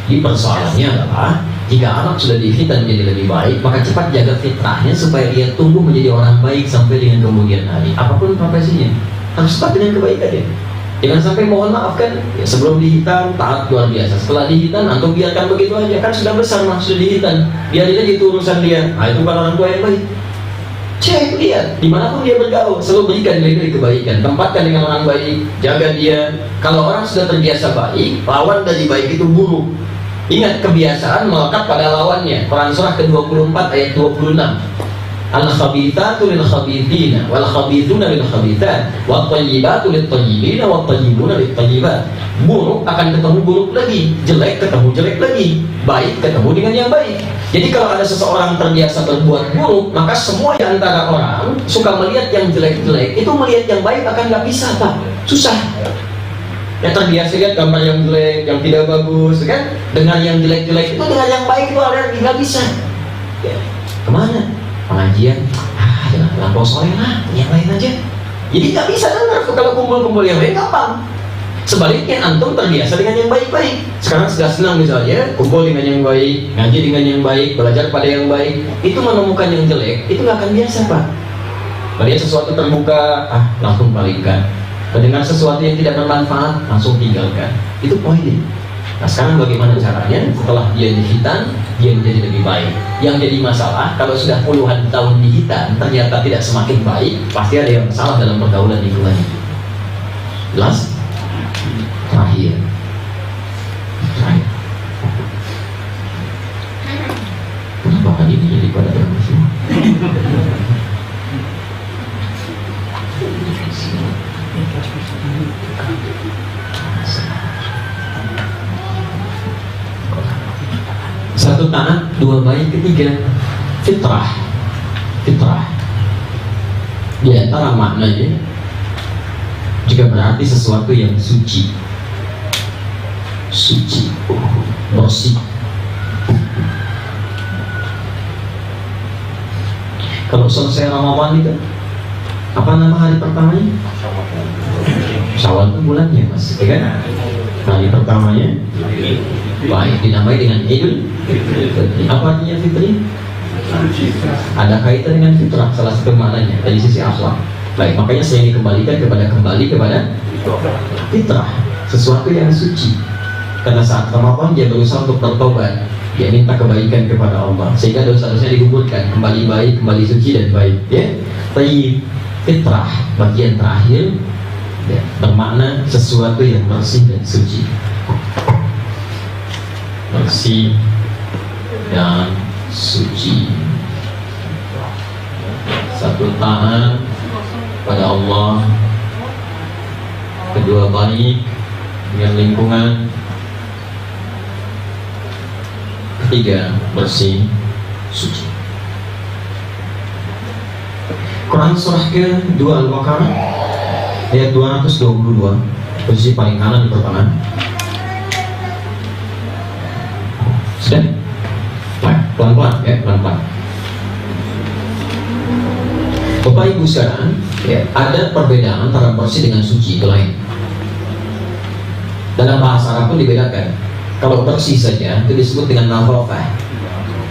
Di persoalannya adalah jika anak sudah dihitan menjadi lebih baik, maka cepat jaga fitrahnya supaya dia tumbuh menjadi orang baik sampai dengan kemudian hari. Apapun profesinya, harus cepat dengan kebaikannya. Jangan sampai mohon maaf kan, ya sebelum dihitan taat luar biasa, setelah dihitan antum biarkan begitu aja, kan sudah besar sudah dihitan, biarin aja itu urusan dia. Nah itu bukan orang tua yang baik. Cek baik, lihat dimanapun dia bergaul, selalu berikan nilai-nilai kebaikan, tempatkan dengan orang baik, jaga dia. Kalau orang sudah terbiasa baik, lawan dari baik itu buruk. Ingat, kebiasaan melekat pada lawannya. Quran surah ke-24 ayat 26. Al-khabithatu lil-khabithina wal-khabithuna lil-khabithat wat-tayyibatu lit-tayyibina wat-tayyibuna lit-tayyibat. Buruk akan ketemu buruk lagi, jelek ketemu jelek lagi, baik ketemu dengan yang baik. Jadi kalau ada seseorang terbiasa berbuat buruk, maka semua di antara orang suka melihat yang jelek-jelek, itu melihat yang baik akan nggak bisa, Pak. Susah. Yang terbiasa lihat gambar yang jelek, yang tidak bagus, kan? Dengar yang jelek-jelek itu, dengan yang baik itu alergi, nggak bisa. Ya. Kemana? Pengajian, jangan terlampau sore lah, yang lain aja. Jadi nggak bisa dengar kalau kumpul-kumpul yang lain, gampang. Sebaliknya, antum terbiasa dengan yang baik-baik. Sekarang sudah senang misalnya, kumpul dengan yang baik, ngaji dengan yang baik, belajar pada yang baik. Itu menemukan yang jelek, itu nggak akan biasa, Pak. Melihat sesuatu terbuka, langsung palingkan. Mendengar sesuatu yang tidak bermanfaat, langsung tinggalkan. Itu poinnya. Nah, sekarang bagaimana caranya? Setelah dia dihitan, dia menjadi lebih baik. Yang jadi masalah, kalau sudah puluhan tahun dihitan, ternyata tidak semakin baik, pasti ada yang salah dalam pergaulan lingkungan. Jelas? Terakhir. Kenapa hari ini jadi pada emosi? Satu taat, dua baik, ketiga fitrah. Fitrah di antara maknanya juga berarti sesuatu yang suci, suci, bersih. Kalau selesai Ramadan itu apa nama hari pertamanya? Syawal itu bulannya, Mas, ya kan? Hari pertamanya baik, dinamai dengan Idul Fitri. Apa artinya fitri? Ada kaitan dengan fitrah, salah satu maknanya dari sisi akhlak. Baik, makanya saya dikembalikan kembali kepada fitrah, sesuatu yang suci. Karena saat Ramadan dia berusaha untuk bertobat, dia minta kebaikan kepada Allah, sehingga dosa-dosanya digugurkan, kembali baik, kembali suci dan baik. Ya, tapi fitrah bagian terakhir ya, bermakna sesuatu yang bersih dan suci. Bersih dan suci. Satu taat pada Allah, kedua baik dengan lingkungan, ketiga bersih suci. Quran surah ke-2 Al-Baqarah ayat 222, posisi paling kanan di pertengahan. Sudah? Pelan-pelan ya, pelan-pelan. Bapak Ibu sekalian, ya, ada perbedaan antara bersih dengan suci, itu lain. Dalam bahasa Arab pun dibedakan. Kalau bersih saja itu disebut dengan nadhafah.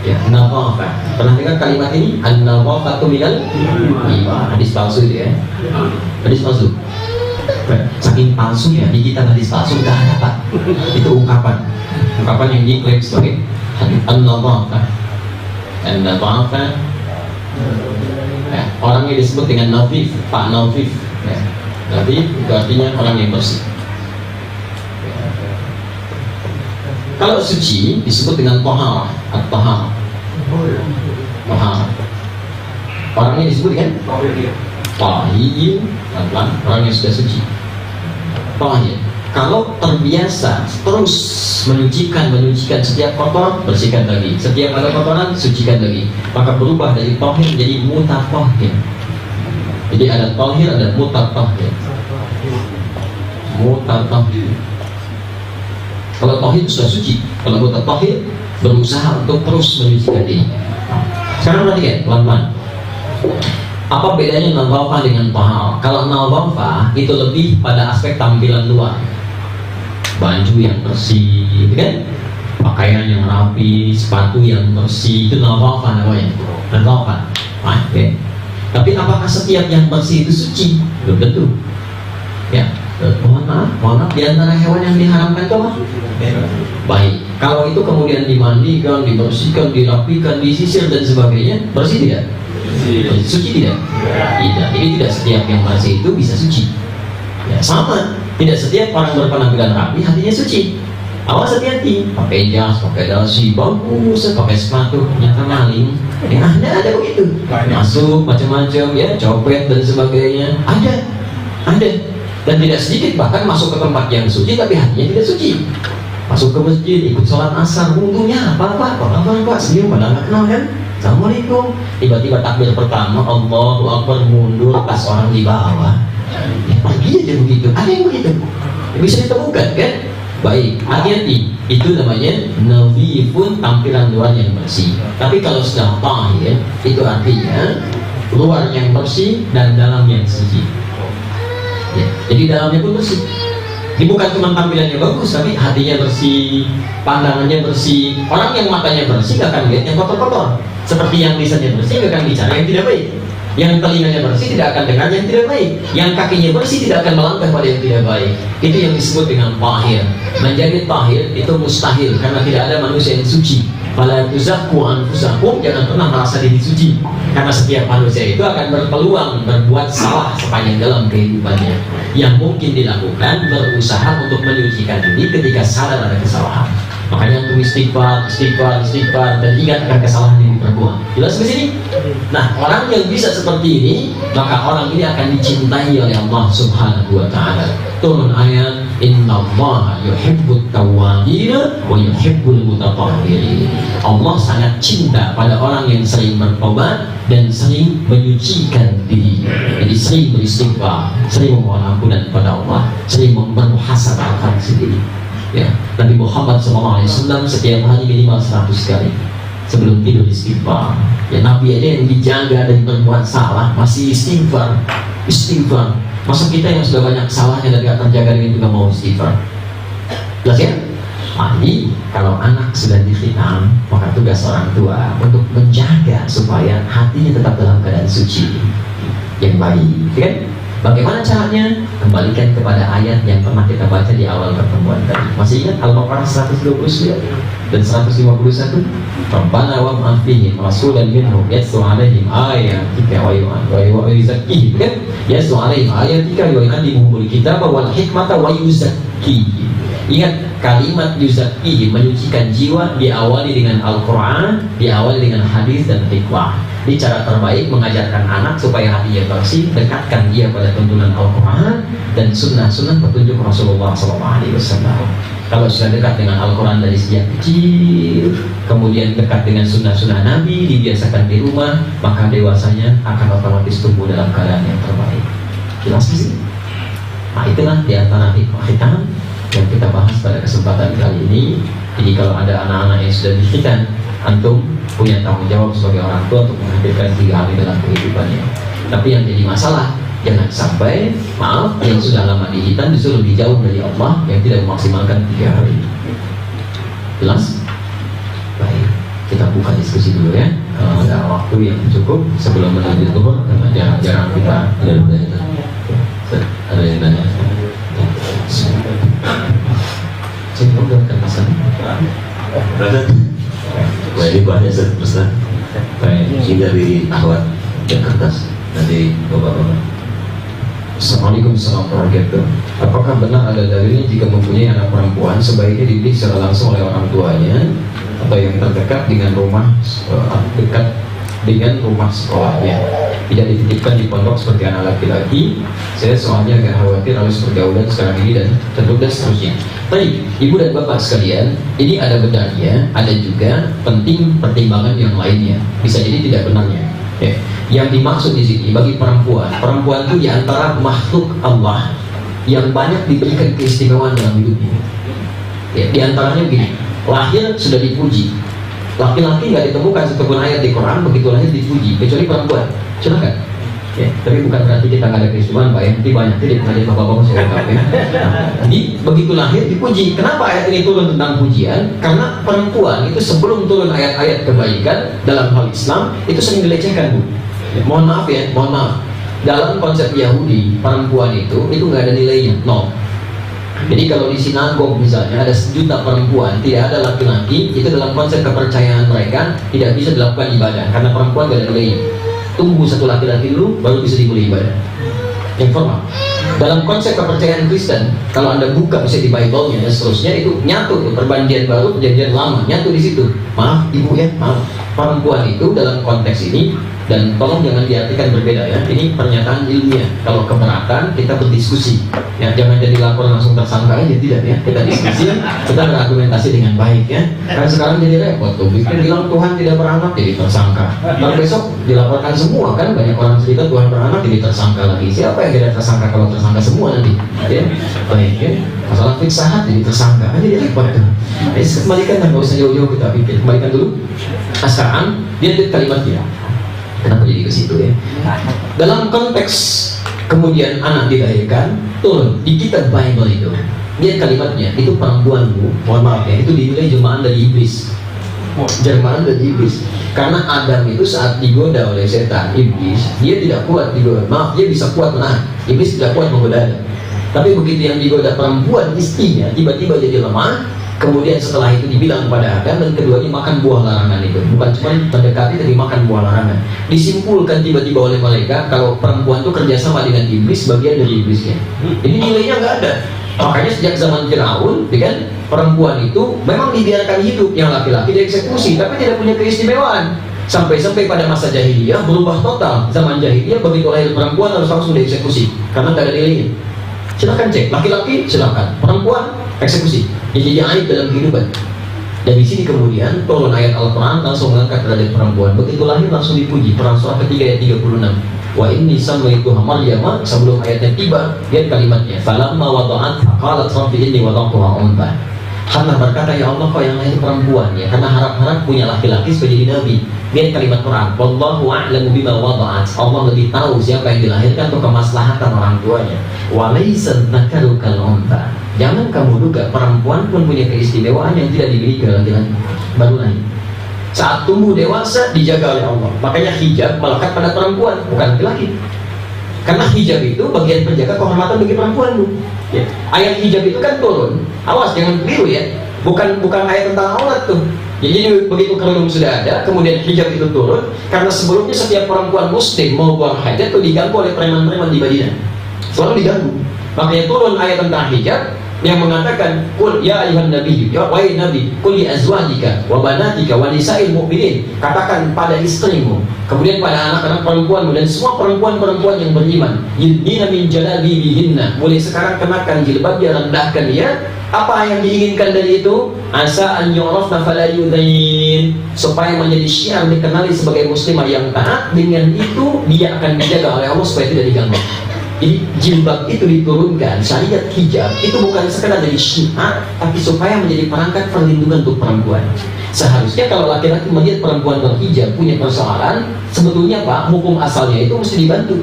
Ya, nadhafah. Pernah dengar kalimat ini? An-nadhafatu minal iman. Hadis palsu itu ya. Hadis palsu. Saking palsunya di kita hadis palsu udah ada, Pak. Itu ungkapan yang diklaim sebagai an-nadhafah. An-nadhafah. Orangnya disebut dengan Nafif, Pak Nafif. Nafif itu artinya orang yang bersih. Kalau suci disebut dengan Taharah, at-Taharah. Taharah. Orangnya disebut kan? Tahir, pelan-pelan, orang yang sudah suci. Tahir. Kalau terbiasa terus menyucikan setiap kotor, bersihkan lagi. Setiap ada kotoran, sucikan lagi. Maka berubah dari tahir menjadi mutatahhir. Jadi ada tahir, ada mutatahhir. Mutatahhir. Kalau tahir sudah suci, kalau mutatahhir berusaha untuk terus menyucikan diri. Sekarang perhatikan, pelan-pelan. Apa bedanya nadhafah dengan taharah? Kalau nadhafah itu lebih pada aspek tampilan luar. Baju yang bersih, gitu kan? Pakaian yang rapi, sepatu yang bersih, itu nadhafah namanya. Nadhafah. Okay. Tapi apakah setiap yang bersih itu suci? Belum tentu. Ya, mohon maaf, di antara hewan yang diharamkan itu apa? Baik. Kalau itu kemudian dimandikan, dibersihkan, dirapikan, disisir dan sebagainya, bersih tidak? Suci tidak? Tidak. Jadi tidak setiap yang bersih itu bisa suci. Ya sama. Tidak setiap orang berpenampilan rapi hatinya suci. Awas hati-hati, pakai jas, pakai dasi, bagus, pakai sepatu, ternyata maling. Ada begitu. Masuk macam-macam ya, copet dan sebagainya. Ada. Dan tidak sedikit bahkan masuk ke tempat yang suci tapi hatinya tidak suci. Masuk ke masjid, ikut sholat asar, wudhunya apa Pak, senyum padahal nggak kenal kan? Assalamualaikum. Tiba-tiba takbir pertama, Allahu Akbar, mundur pas orang di bawah. Ya, pergi aja begitu. Ada yang begitu. Bisa ditemukan kan? Baik, hati-hati. Itu namanya nabi pun tampilan luar yang bersih. Tapi kalau sudah tahir, itu artinya luar yang bersih dan dalam yang suci. Ya, jadi dalamnya pun bersih. Ini bukan cuma tampilannya bagus, tapi hatinya bersih, pandangannya bersih. Orang yang matanya bersih gak akan lihat yang kotor-kotor. Seperti yang lisannya bersih gak akan bicara yang tidak baik. Yang telinganya bersih tidak akan dengar yang tidak baik. Yang kakinya bersih tidak akan melangkah pada yang tidak baik. Itu yang disebut dengan tahir. Menjadi tahir itu mustahil karena tidak ada manusia yang suci. Fala tuzakku anfusakum, jangan pernah merasa diri suci. Karena setiap manusia itu akan berpeluang berbuat salah sepanjang dalam kehidupannya. Yang mungkin dilakukan berusaha untuk menyucikan diri ketika sadar ada kesalahan. Makanya untuk istighfar dan ingat akan kesalahan yang diperbuat. Jelas di sini? Nah, orang yang bisa seperti ini, maka orang ini akan dicintai oleh Allah Subhanahu wa taala. Turun ayat, innallaha yuhibbut tawwabina wa yuhibbul mutatahhirin. Allah sangat cinta pada orang yang sering bertobat dan sering menyucikan diri. Jadi sering beristighfar, sering memohon ampunan pada Allah, sering bermuhasabah sendiri. Ya, Nabi Muhammad SAW setiap hari minimal 100 kali sebelum tidur istighfar. Ya, Nabi aja yang dijaga dari berbuat salah masih istighfar. Masa kita yang sudah banyak salahnya dan gak terjaga dengan juga mau istighfar? Jelas ya? Jadi kalau anak sudah difitnah, maka tugas orang tua untuk menjaga supaya hatinya tetap dalam keadaan suci yang baik, kan? Bagaimana caranya? Kembalikan kepada ayat yang pernah kita baca di awal pertemuan tadi. Masih ingat Al-Baqarah 129 dan 151? Rabbana wa ma'afihim rasulan minhum yatlu alaihim ayatika wa yuzakkihim, kan? Yatlu alaihim ayatika wa yu'allimuhumul kitaba wal hikmata wa yuzakkihim. Ingat kalimat yuzakkihim, menyucikan jiwa, diawali dengan Al-Quran, diawali dengan hadis dan hikmah. Ini cara terbaik mengajarkan anak supaya hatinya bersih, dekatkan dia pada tuntunan Al-Quran dan sunnah-sunnah petunjuk Rasulullah SAW. Kalau sudah dekat dengan Al-Quran dari sejak kecil, kemudian dekat dengan sunnah-sunnah Nabi, dibiasakan di rumah, maka dewasanya akan otomatis tumbuh dalam keadaan yang terbaik. Jelas di sini? Nah, itulah diantara hikmah yang kita bahas pada kesempatan kali ini. Jadi kalau ada anak-anak yang sudah dihitan, antum punya tanggung jawab sebagai orang tua untuk menghadirkan 3 hal dalam kehidupannya. Tapi yang jadi masalah, jangan sampai yang sudah lama dihitan justru lebih jauh dari Allah yang tidak memaksimalkan 3 hal ini. Jelas? Baik, kita buka diskusi dulu ya. Ada waktu yang cukup sebelum menuju zuhur karena jarang-jarang kita ada yang tanya. Saya udah pesan. Wah, ini banyak pesan. Ini dari Ahwat Jakarta, dari bapak-bapak. Assalamualaikum warahmatullahi wabarakatuh. Apakah benar ada dalilnya jika mempunyai anak perempuan sebaiknya dididik secara langsung oleh orang tuanya atau yang terdekat dengan rumah dekat dengan rumah sekolahnya, tidak dititipkan di pondok seperti anak laki-laki? Saya soalnya agak khawatir harus pergaulan sekarang ini dan tentu dan seterusnya. Baik, ibu dan bapak sekalian, ini ada benarnya, ada juga penting pertimbangan yang lainnya. Bisa jadi tidak benarnya. Ya. Yang dimaksud di sini bagi perempuan itu di antara makhluk Allah yang banyak diberikan keistimewaan dalam hidupnya. Ya, di antaranya begini, lahir sudah dipuji. Laki-laki nggak ditemukan satupun ayat di Quran begitu lahir dipuji, kecuali perempuan. Silakan. Ya, tapi bukan berarti kita nggak ada keistimewaan, Pak. Nanti banyak tidak pernah bapak-bapak saya tahu ya. Jadi begitu lahir dipuji. Kenapa ayat ini turun tentang pujian? Karena perempuan itu sebelum turun ayat-ayat kebaikan dalam hal Islam itu sering dilecehkan, Bu. Ya, mohon maaf ya, mohon maaf. Dalam konsep Yahudi, perempuan itu nggak ada nilainya, nol. Jadi kalau di sinagog misalnya ada 1 juta perempuan, tidak ada laki-laki, itu dalam konsep kepercayaan mereka tidak bisa dilakukan ibadah karena perempuan gak ada nilainya. tunggu satu laki-laki dulu baru bisa dimulai ibadah yang formal. Dalam konsep kepercayaan Kristen, kalau Anda buka bisa di Bible-nya dan seterusnya, itu nyatu tuh, perjanjian baru, perjanjian lama, nyatu di situ. Maaf ibu ya, maaf, perempuan itu dalam konteks ini, dan tolong jangan diartikan berbeda ya, ini pernyataan ilmiah. Kalau keberatan kita berdiskusi ya, jangan jadi lapor langsung tersangka aja, tidak ya, kita diskusi, kita berargumentasi dengan baik ya. Karena sekarang jadi repot tuh, bilang Tuhan tidak beranak jadi tersangka, lalu besok dilaporkan semua kan, banyak orang cerita Tuhan beranak jadi tersangka lagi. Siapa yang tidak tersangka kalau tersangka semua nanti ya? Baik ya, masalah fiksahat jadi tersangka kan, jadi repot tuh. Kembalikan dan nggak usah jauh-jauh kita pikir, kembalikan dulu. Sekarang dia lihat kalimat dia, kenapa jadi ke situ ya? Dalam konteks kemudian anak dilahirkan, turun di kitab Bible itu, dia kalimatnya itu perempuanmu, mohon maaf ya, itu dinilai jelmaan dari iblis. Jelmaan dari iblis. Karena Adam itu saat digoda oleh setan, iblis, dia tidak kuat digoda. Maaf, dia bisa kuat menahan. Iblis tidak kuat menggoda Adam. Tapi begitu yang digoda perempuan, istrinya tiba-tiba jadi lemah. Kemudian setelah itu dibilang kepada Adam, dan keduanya makan buah larangan itu. Bukan cuma mendekati, tapi makan buah larangan. Disimpulkan tiba-tiba oleh malaikat kalau perempuan itu kerjasama dengan iblis, bagian dari iblisnya. Ini nilainya nggak ada. Makanya sejak zaman Firaun, kan, perempuan itu memang dibiarkan hidup, yang laki-laki dieksekusi, tapi tidak punya keistimewaan. Sampai-sampai pada masa jahiliyah berubah total. Zaman jahiliyah begitu lahir perempuan harus langsung dieksekusi karena nggak ada nilainya. Silahkan cek, laki-laki silahkan, perempuan eksekusi. Jadi aib dalam kehidupan. Dan di sini kemudian turun ayat Al-Quran langsung mengangkat derajat perempuan. Begitu lahir langsung dipuji. Perang surah ketiga ayat 36. Wa inni sammaituha Maryama, sebelum ayatnya tiba, lihat kalimatnya. Falamma wada'atha qalat rabbi inni wada'tuha untha. Hana berkata, ya Allah kau yang lahir perempuan ya, karena harap-harap punya laki-laki supaya jadi nabi. Lihat kalimat Quran, wallahu a'lamu bima wada'at. Allah lebih tahu siapa yang dilahirkan untuk kemaslahatan orang tuanya. Wa laysa dzakaru kal untha. Jangan kamu duga perempuan pun punya keistimewaan yang tidak dimiliki laki-laki baru lahir. Saat tumbuh dewasa dijaga oleh Allah. Makanya hijab melekat pada perempuan, bukan laki-laki. Karena hijab itu bagian penjaga kehormatan bagi perempuan bu. Ya. Ayat hijab itu kan turun. Awas jangan keliru ya. Bukan ayat tentang aurat tuh. Ya, jadi begitu kerudung sudah ada, kemudian hijab itu turun. Karena sebelumnya setiap perempuan muslim mau buang hajat itu diganggu oleh preman-preman di Madinah. Selalu diganggu. Makanya turun ayat tentang hijab yang mengatakan, "Qul ya ayuhan nabi, ya wahai nabi, qul li azwajika wa banatika wa nisa'il mu'minin." Katakan pada istrimu, kemudian pada anak-anak perempuanmu dan semua perempuan-perempuan yang beriman, yudnina min jalabibihinna. Mulai sekarang kenakan jilbabnya, rendahkan dia. Apa yang diinginkan dari itu? Asa an yu'rafna fala yudain, supaya menjadi syiar dikenali sebagai muslimah yang taat. Dengan itu dia akan dijaga oleh Allah supaya tidak diganggu. Jadi jilbab itu diturunkan, syariat hijab itu bukan sekedar dari syiar, tapi supaya menjadi perangkat perlindungan untuk perempuan. Seharusnya kalau laki-laki melihat perempuan berhijab punya persoalan, sebetulnya Pak, hukum asalnya itu mesti dibantu.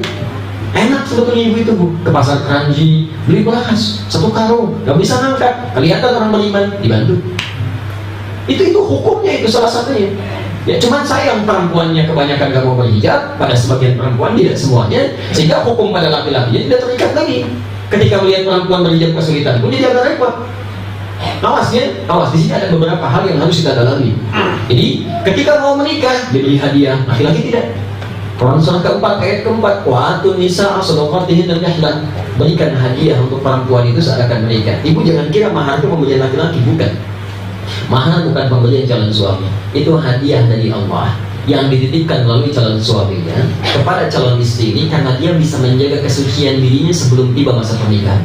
Enak sebetulnya ibu itu bu, ke pasar Kranji beli beras 1 karung, nggak bisa ngangkat, kelihatan orang beriman, dibantu. Itu hukumnya, itu salah satunya. Ya, cuman sayang perempuannya kebanyakan gak mau berhijab, pada sebagian perempuan tidak semuanya, sehingga hukum pada laki-lakinya tidak terikat lagi. Ketika melihat perempuan berhijab kesulitan pun jadi agak repot. Awas di sini ada beberapa hal yang harus kita dalami. Jadi ketika mau menikah diberi hadiah, laki-laki tidak. Quran surah keempat ayat keempat, wa atun nisa sadaqatihin dan nihlan. Berikan hadiah untuk perempuan itu saat akan menikah. Ibu jangan kira mahar itu pemberian laki-laki, bukan. Mahar bukan pemberian calon suami, itu hadiah dari Allah yang dititipkan melalui calon suaminya kepada calon istri ini, karena dia bisa menjaga kesucian dirinya sebelum tiba masa pernikahan.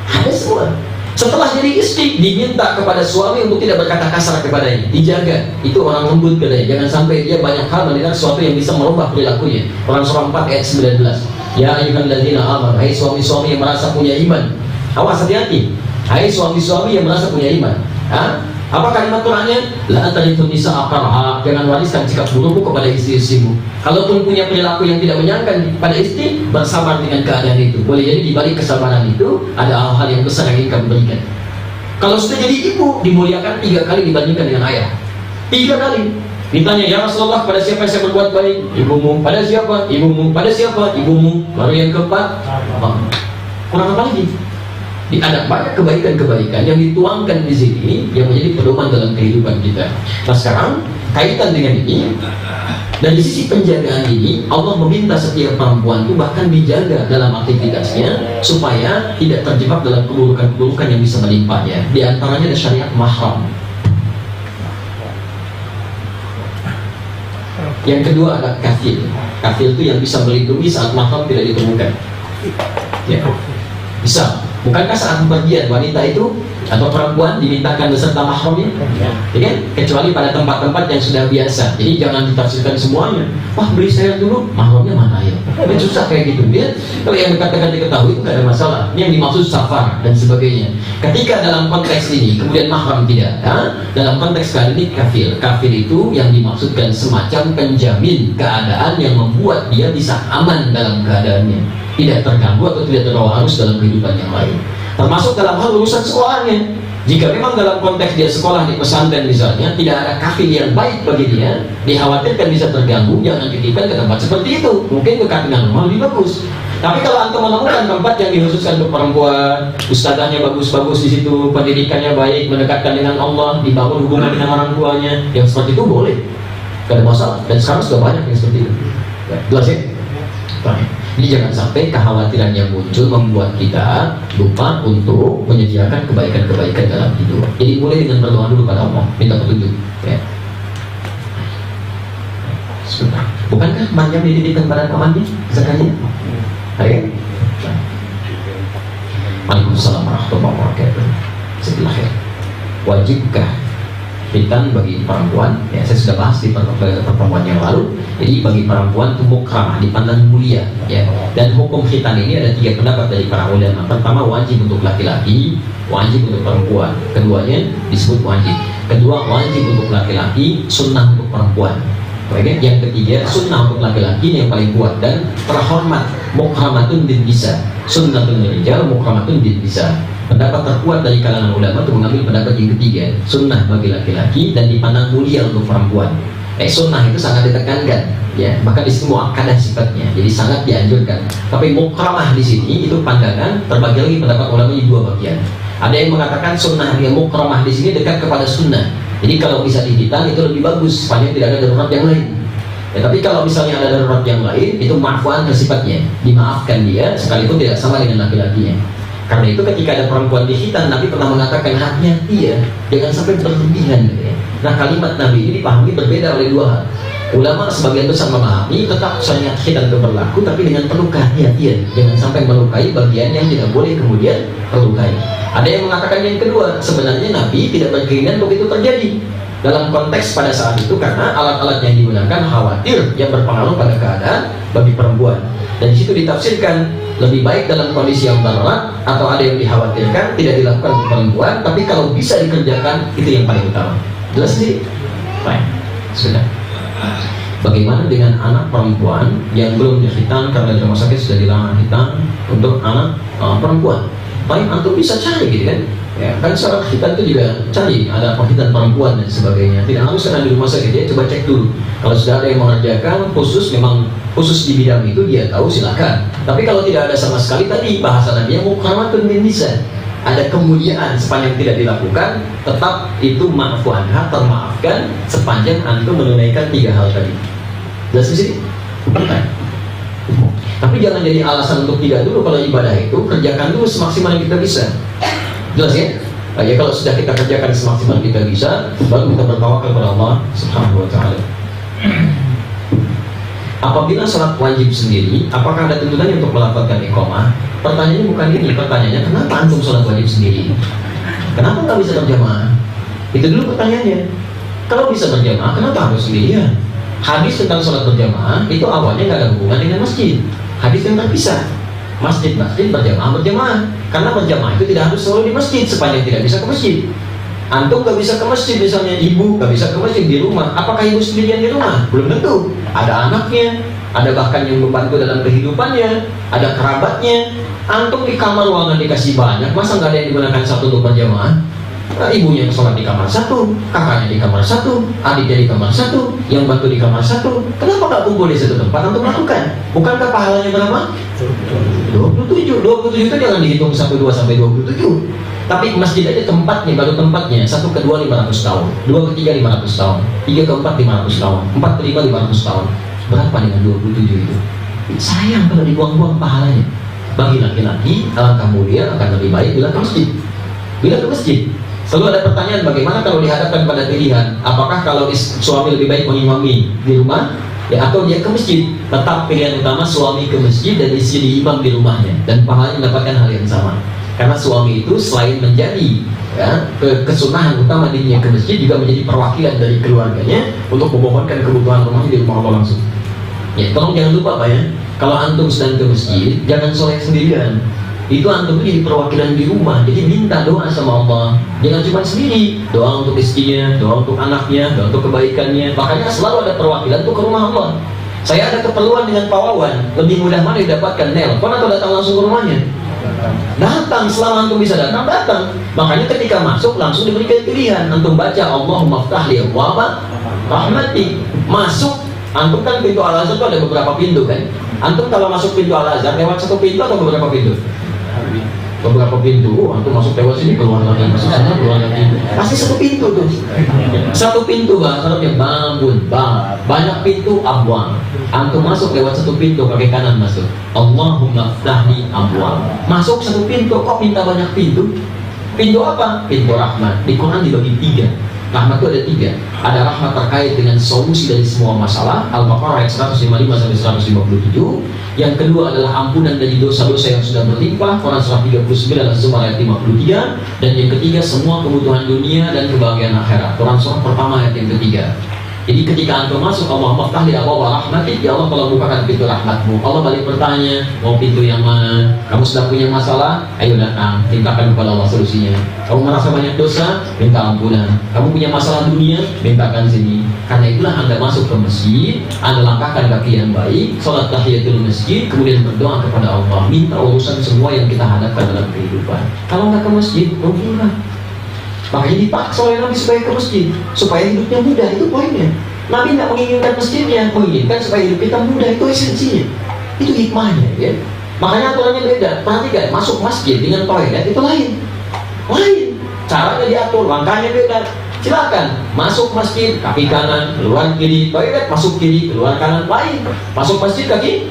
Ada semua. Setelah jadi istri diminta kepada suami untuk tidak berkata kasar kepadanya, dijaga, itu orang lembut katanya, jangan sampai dia banyak hal mendengar sesuatu yang bisa merubah perilakunya. Quran surah 4 ayat 19. Ya ayyuhalladzina amanu, hai suami-suami yang merasa punya iman, awas hati-hati. Hai suami-suami yang merasa punya iman. Apa kalimat Qurannya? La tarithun nisa'a karha, jangan wariskan sikap burukmu kepada istri-istrimu. Kalaupun punya perilaku yang tidak menyenangkan pada istri, bersabar dengan keadaan itu. Boleh jadi di balik kesabaran itu ada hal-hal yang besar yang ingin kamu berikan. Kalau sudah jadi ibu, dimuliakan 3 kali dibandingkan dengan ayah. 3 kali. Ditanya, ya Rasulullah, pada siapa saya berbuat baik? Ibumu. Pada siapa? Ibumu. Pada siapa? Ibumu. Baru yang keempat, kurang apa lagi? Ada banyak kebaikan-kebaikan yang dituangkan di sini yang menjadi pedoman dalam kehidupan kita. Nah sekarang kaitan dengan ini, Dan di sisi penjagaan ini, Allah meminta setiap perempuan itu bahkan dijaga dalam aktivitasnya supaya tidak terjebak dalam keburukan-keburukan yang bisa menimpanya. Di antaranya ada syariat mahram. Yang kedua ada kafil. Kafil itu yang bisa melindungi saat mahram tidak ditemukan. Ya. Bisa. Bukankah saat bepergian wanita itu atau perempuan dimintakan beserta mahramnya? Ya kan? Kecuali pada tempat-tempat yang sudah biasa. Jadi jangan ditafsirkan semuanya. Wah, beli saya dulu, mahramnya mana ya? Kan susah kayak gitu. Ya? Kalau yang dekat-dekat diketahui itu nggak ada masalah. Ini yang dimaksud safar dan sebagainya. Ketika dalam konteks ini kemudian mahram tidak ada, dalam konteks kali ini kafil. Kafil itu yang dimaksudkan semacam penjamin keadaan yang membuat dia bisa aman dalam keadaannya, tidak terganggu atau tidak terbawa arus dalam kehidupan yang lain, termasuk dalam hal urusan sekolahnya. Jika memang dalam konteks dia sekolah di pesantren misalnya, tidak ada kafil yang baik bagi dia, dikhawatirkan bisa terganggu, jangan titipkan ke tempat seperti itu. Mungkin dekat dengan rumah lebih bagus. Tapi kalau antum menemukan tempat yang dikhususkan untuk perempuan, ustadzahnya bagus-bagus di situ, pendidikannya baik, mendekatkan dengan Allah, dibangun hubungan dengan orang tuanya, yang seperti itu boleh, tidak ada masalah. Dan sekarang sudah banyak yang seperti itu. Ya, jelas ya? Baik. Jadi jangan sampai kekhawatiran yang muncul membuat kita lupa untuk menyediakan kebaikan-kebaikan dalam hidup. Jadi mulai dengan berdoa dulu pada Allah, minta petunjuk. Ya. Sebentar. Bukankah banyak dititipkan pada pamannya zakatnya? Ada kan? Waalaikumsalam warahmatullahi wabarakatuh. Setelah ya, wajibkah khitan bagi perempuan? Ya, saya sudah bahas di pertemuan yang lalu. Jadi bagi perempuan itu mukramah, dipandang mulia, ya. Dan hukum khitan ini ada 3 pendapat dari para ulama. Pertama, wajib untuk laki-laki, wajib untuk perempuan. Keduanya disebut wajib. Kedua, wajib untuk laki-laki, sunnah untuk perempuan. Oke? Yang ketiga, sunnah untuk laki-laki yang paling kuat dan terhormat, mukramatun bin bisa. Sunnatun rijal, mukramatun bin bisa. Pendapat terkuat dari kalangan ulama itu mengambil pendapat yang ketiga, sunnah bagi laki-laki dan dipandang mulia untuk perempuan. Sunnah itu sangat ditekankan, ya, maka di situ muakkadah sifatnya, jadi sangat dianjurkan. Tapi mukramah di sini itu pandangan terbagi lagi pendapat ulama di 2 bagian. Ada yang mengatakan sunnah yang mukramah di sini dekat kepada sunnah. Jadi kalau bisa dihitan itu lebih bagus, sepanjang tidak ada darurat yang lain. Ya, tapi kalau misalnya ada darurat yang lain, itu ma'fuan sifatnya, dimaafkan dia sekalipun tidak sama dengan laki-lakinya. Karena itu ketika ada perempuan dihitan, Nabi pernah mengatakan hati-hati ya, jangan sampai berlebihan gitu ya. Nah, kalimat Nabi ini dipahami berbeda oleh 2 hal. Ulama sebagian besar memahami tetap syariat khitan itu berlaku, tapi dengan penuh kehati-hatian, jangan sampai melukai bagian yang tidak boleh kemudian terlukai. Ada yang mengatakan yang kedua, sebenarnya Nabi tidak berkeinginan untuk itu terjadi dalam konteks pada saat itu, karena alat-alat yang digunakan khawatir yang berpengaruh pada keadaan bagi perempuan. Dan di situ ditafsirkan lebih baik dalam kondisi yang darurat atau ada yang dikhawatirkan tidak dilakukan untuk perempuan, tapi kalau bisa dikerjakan itu yang paling utama. Jelas sih? Baik, sudah. Bagaimana dengan anak perempuan yang belum dikhitan karena di rumah sakit sudah dilarang khitan untuk anak perempuan? Baik, antum bisa cari gitu kan? Ya, kan syarat khitan itu juga cari ada penghitan perempuan dan sebagainya. Tidak harus karena di rumah sakit, dia coba cek dulu. Kalau sudah ada yang mengerjakan khusus di bidang itu, dia tahu silakan. Tapi kalau tidak ada sama sekali, tadi bahasa Nabi mukramatun bin bisa, ada kemuliaan sepanjang tidak dilakukan, tetap itu ma'fu anha, termaafkan sepanjang antum menunaikan 3 hal tadi. Jelas di sini? Tapi jangan jadi alasan untuk tidak dulu. Kalau ibadah itu kerjakan dulu semaksimal yang kita bisa. Jelas ya? Ya, kalau sudah kita kerjakan semaksimal kita bisa, baru kita bertawakal kepada Allah Subhanahu wa ta'ala. Apabila sholat wajib sendiri, apakah ada tuntutannya untuk melafalkan iqamah? Pertanyaannya bukan ini, pertanyaannya kenapa antum sholat wajib sendiri? Kenapa nggak bisa berjamaah? Itu dulu pertanyaannya. Kalau bisa berjamaah, kenapa harus sendirian? Hadis tentang sholat berjamaah itu awalnya nggak ada hubungan dengan masjid. Hadis yang terpisah. Masjid berjamaah. Karena berjamaah itu tidak harus selalu di masjid, sepanjang tidak bisa ke masjid. Antum gak bisa ke masjid, misalnya ibu gak bisa ke masjid di rumah. Apakah ibu sendirian di rumah? Belum tentu. Ada anaknya, ada bahkan yang membantu dalam kehidupannya, ada kerabatnya. Antum di kamar ruangan dikasih banyak, masa nggak ada yang digunakan satu untuk berjamaah? Ibunya sholat di kamar satu, kakaknya di kamar satu, adiknya di kamar satu, yang bantu di kamar satu. Kenapa nggak kumpul di satu tempat untuk melakukan? Bukankah pahalanya berapa? 27 itu jangan dihitung 1, 2 sampai 27. Tapi masjid aja tempatnya, baru tempatnya 1 ke 2 500 tahun, 2 ke 3 500 tahun, 3 ke 4 500 tahun, 4 ke 5 500 tahun. Berapa dengan 27 itu? Sayang kalau dibuang-buang pahalanya. Bagi laki-laki alangkah mulia, akan lebih baik bila ke masjid. Bila ke masjid. Selalu ada pertanyaan, bagaimana kalau dihadapkan pada pilihan, apakah kalau suami lebih baik mengimami di rumah ya, atau dia ke masjid? Tetap pilihan utama suami ke masjid dan istri diimam di rumahnya, dan pahalanya mendapatkan hal yang sama. Karena suami itu selain menjadi ya, kesunahan utama dirinya ke masjid, juga menjadi perwakilan dari keluarganya untuk memohonkan kebutuhan rumahnya di rumah Allah langsung. Ya, tolong jangan lupa Pak ya, kalau antum sedang ke masjid, jangan soleh sendirian. Itu antum jadi perwakilan di rumah, jadi minta doa sama Allah. Jangan cuma sendiri, doa untuk istrinya, doa untuk anaknya, doa untuk kebaikannya. Makanya selalu ada perwakilan untuk ke rumah Allah. Saya ada keperluan dengan Pak Wawan, lebih mudah mana didapatkan, nelpon atau datang langsung ke rumahnya? Datang, selama antum bisa datang, datang. Makanya ketika masuk langsung diberikan pilihan, antum baca Allahumma ftahli abwaaba rahmatik. Masuk, antum kan pintu Al-Azhar itu ada beberapa pintu kan. Antum kalau masuk pintu Al-Azhar lewat satu pintu atau beberapa pintu? Beberapa pintu. Antum masuk lewat sini, keluar lagi, masuk sana, keluar lagi. Pasti satu pintu tuh. Satu pintu bahasa Arabnya babun, banyak pintu abwab. Antum masuk lewat satu pintu, kaki kanan masuk. Allahumma ftahli abwab. Masuk satu pintu, kok minta banyak pintu? Pintu apa? Pintu rahmat. Di Quran dibagi 3. Rahmat itu ada 3. Ada rahmat terkait dengan solusi dari semua masalah, Al-Baqarah ayat 155 sampai 157. Yang kedua adalah ampunan dari dosa-dosa yang sudah berlimpah, Quran surah 39 dan Zumar ayat 53. Dan yang ketiga semua kebutuhan dunia dan kebahagiaan akhirat, Quran surah pertama ayat yang ketiga. Jadi ketika antum masuk, Allahumma ftahli abwaaba rahmatik, ya Allah telah bukakan pintu rahmatmu. Allah balik bertanya, mau pintu yang mana? Kamu sedang punya masalah? Ayo datang, mintakan kepada Allah solusinya. Kamu merasa banyak dosa? Minta ampunan. Kamu punya masalah dunia? Mintakan sini. Karena itulah Anda masuk ke masjid, Anda langkahkan kaki yang baik, sholat tahiyatul masjid, kemudian berdoa kepada Allah, minta urusan semua yang kita hadapkan dalam kehidupan. Kalau nggak ke masjid, rugilah. Makanya dipaksa oleh Nabi supaya ke masjid, supaya hidupnya mudah. Itu poinnya. Nabi tidak menginginkan masjidnya, menginginkan supaya hidup kita mudah. Itu esensinya, itu hikmahnya ya. Makanya aturannya beda. Perhatikan, masuk masjid dengan toilet itu lain. Caranya diatur, langkahnya beda. Silakan masuk masjid kaki kanan, keluar kiri. Toilet masuk kiri, keluar kanan. Lain. Masuk masjid kaki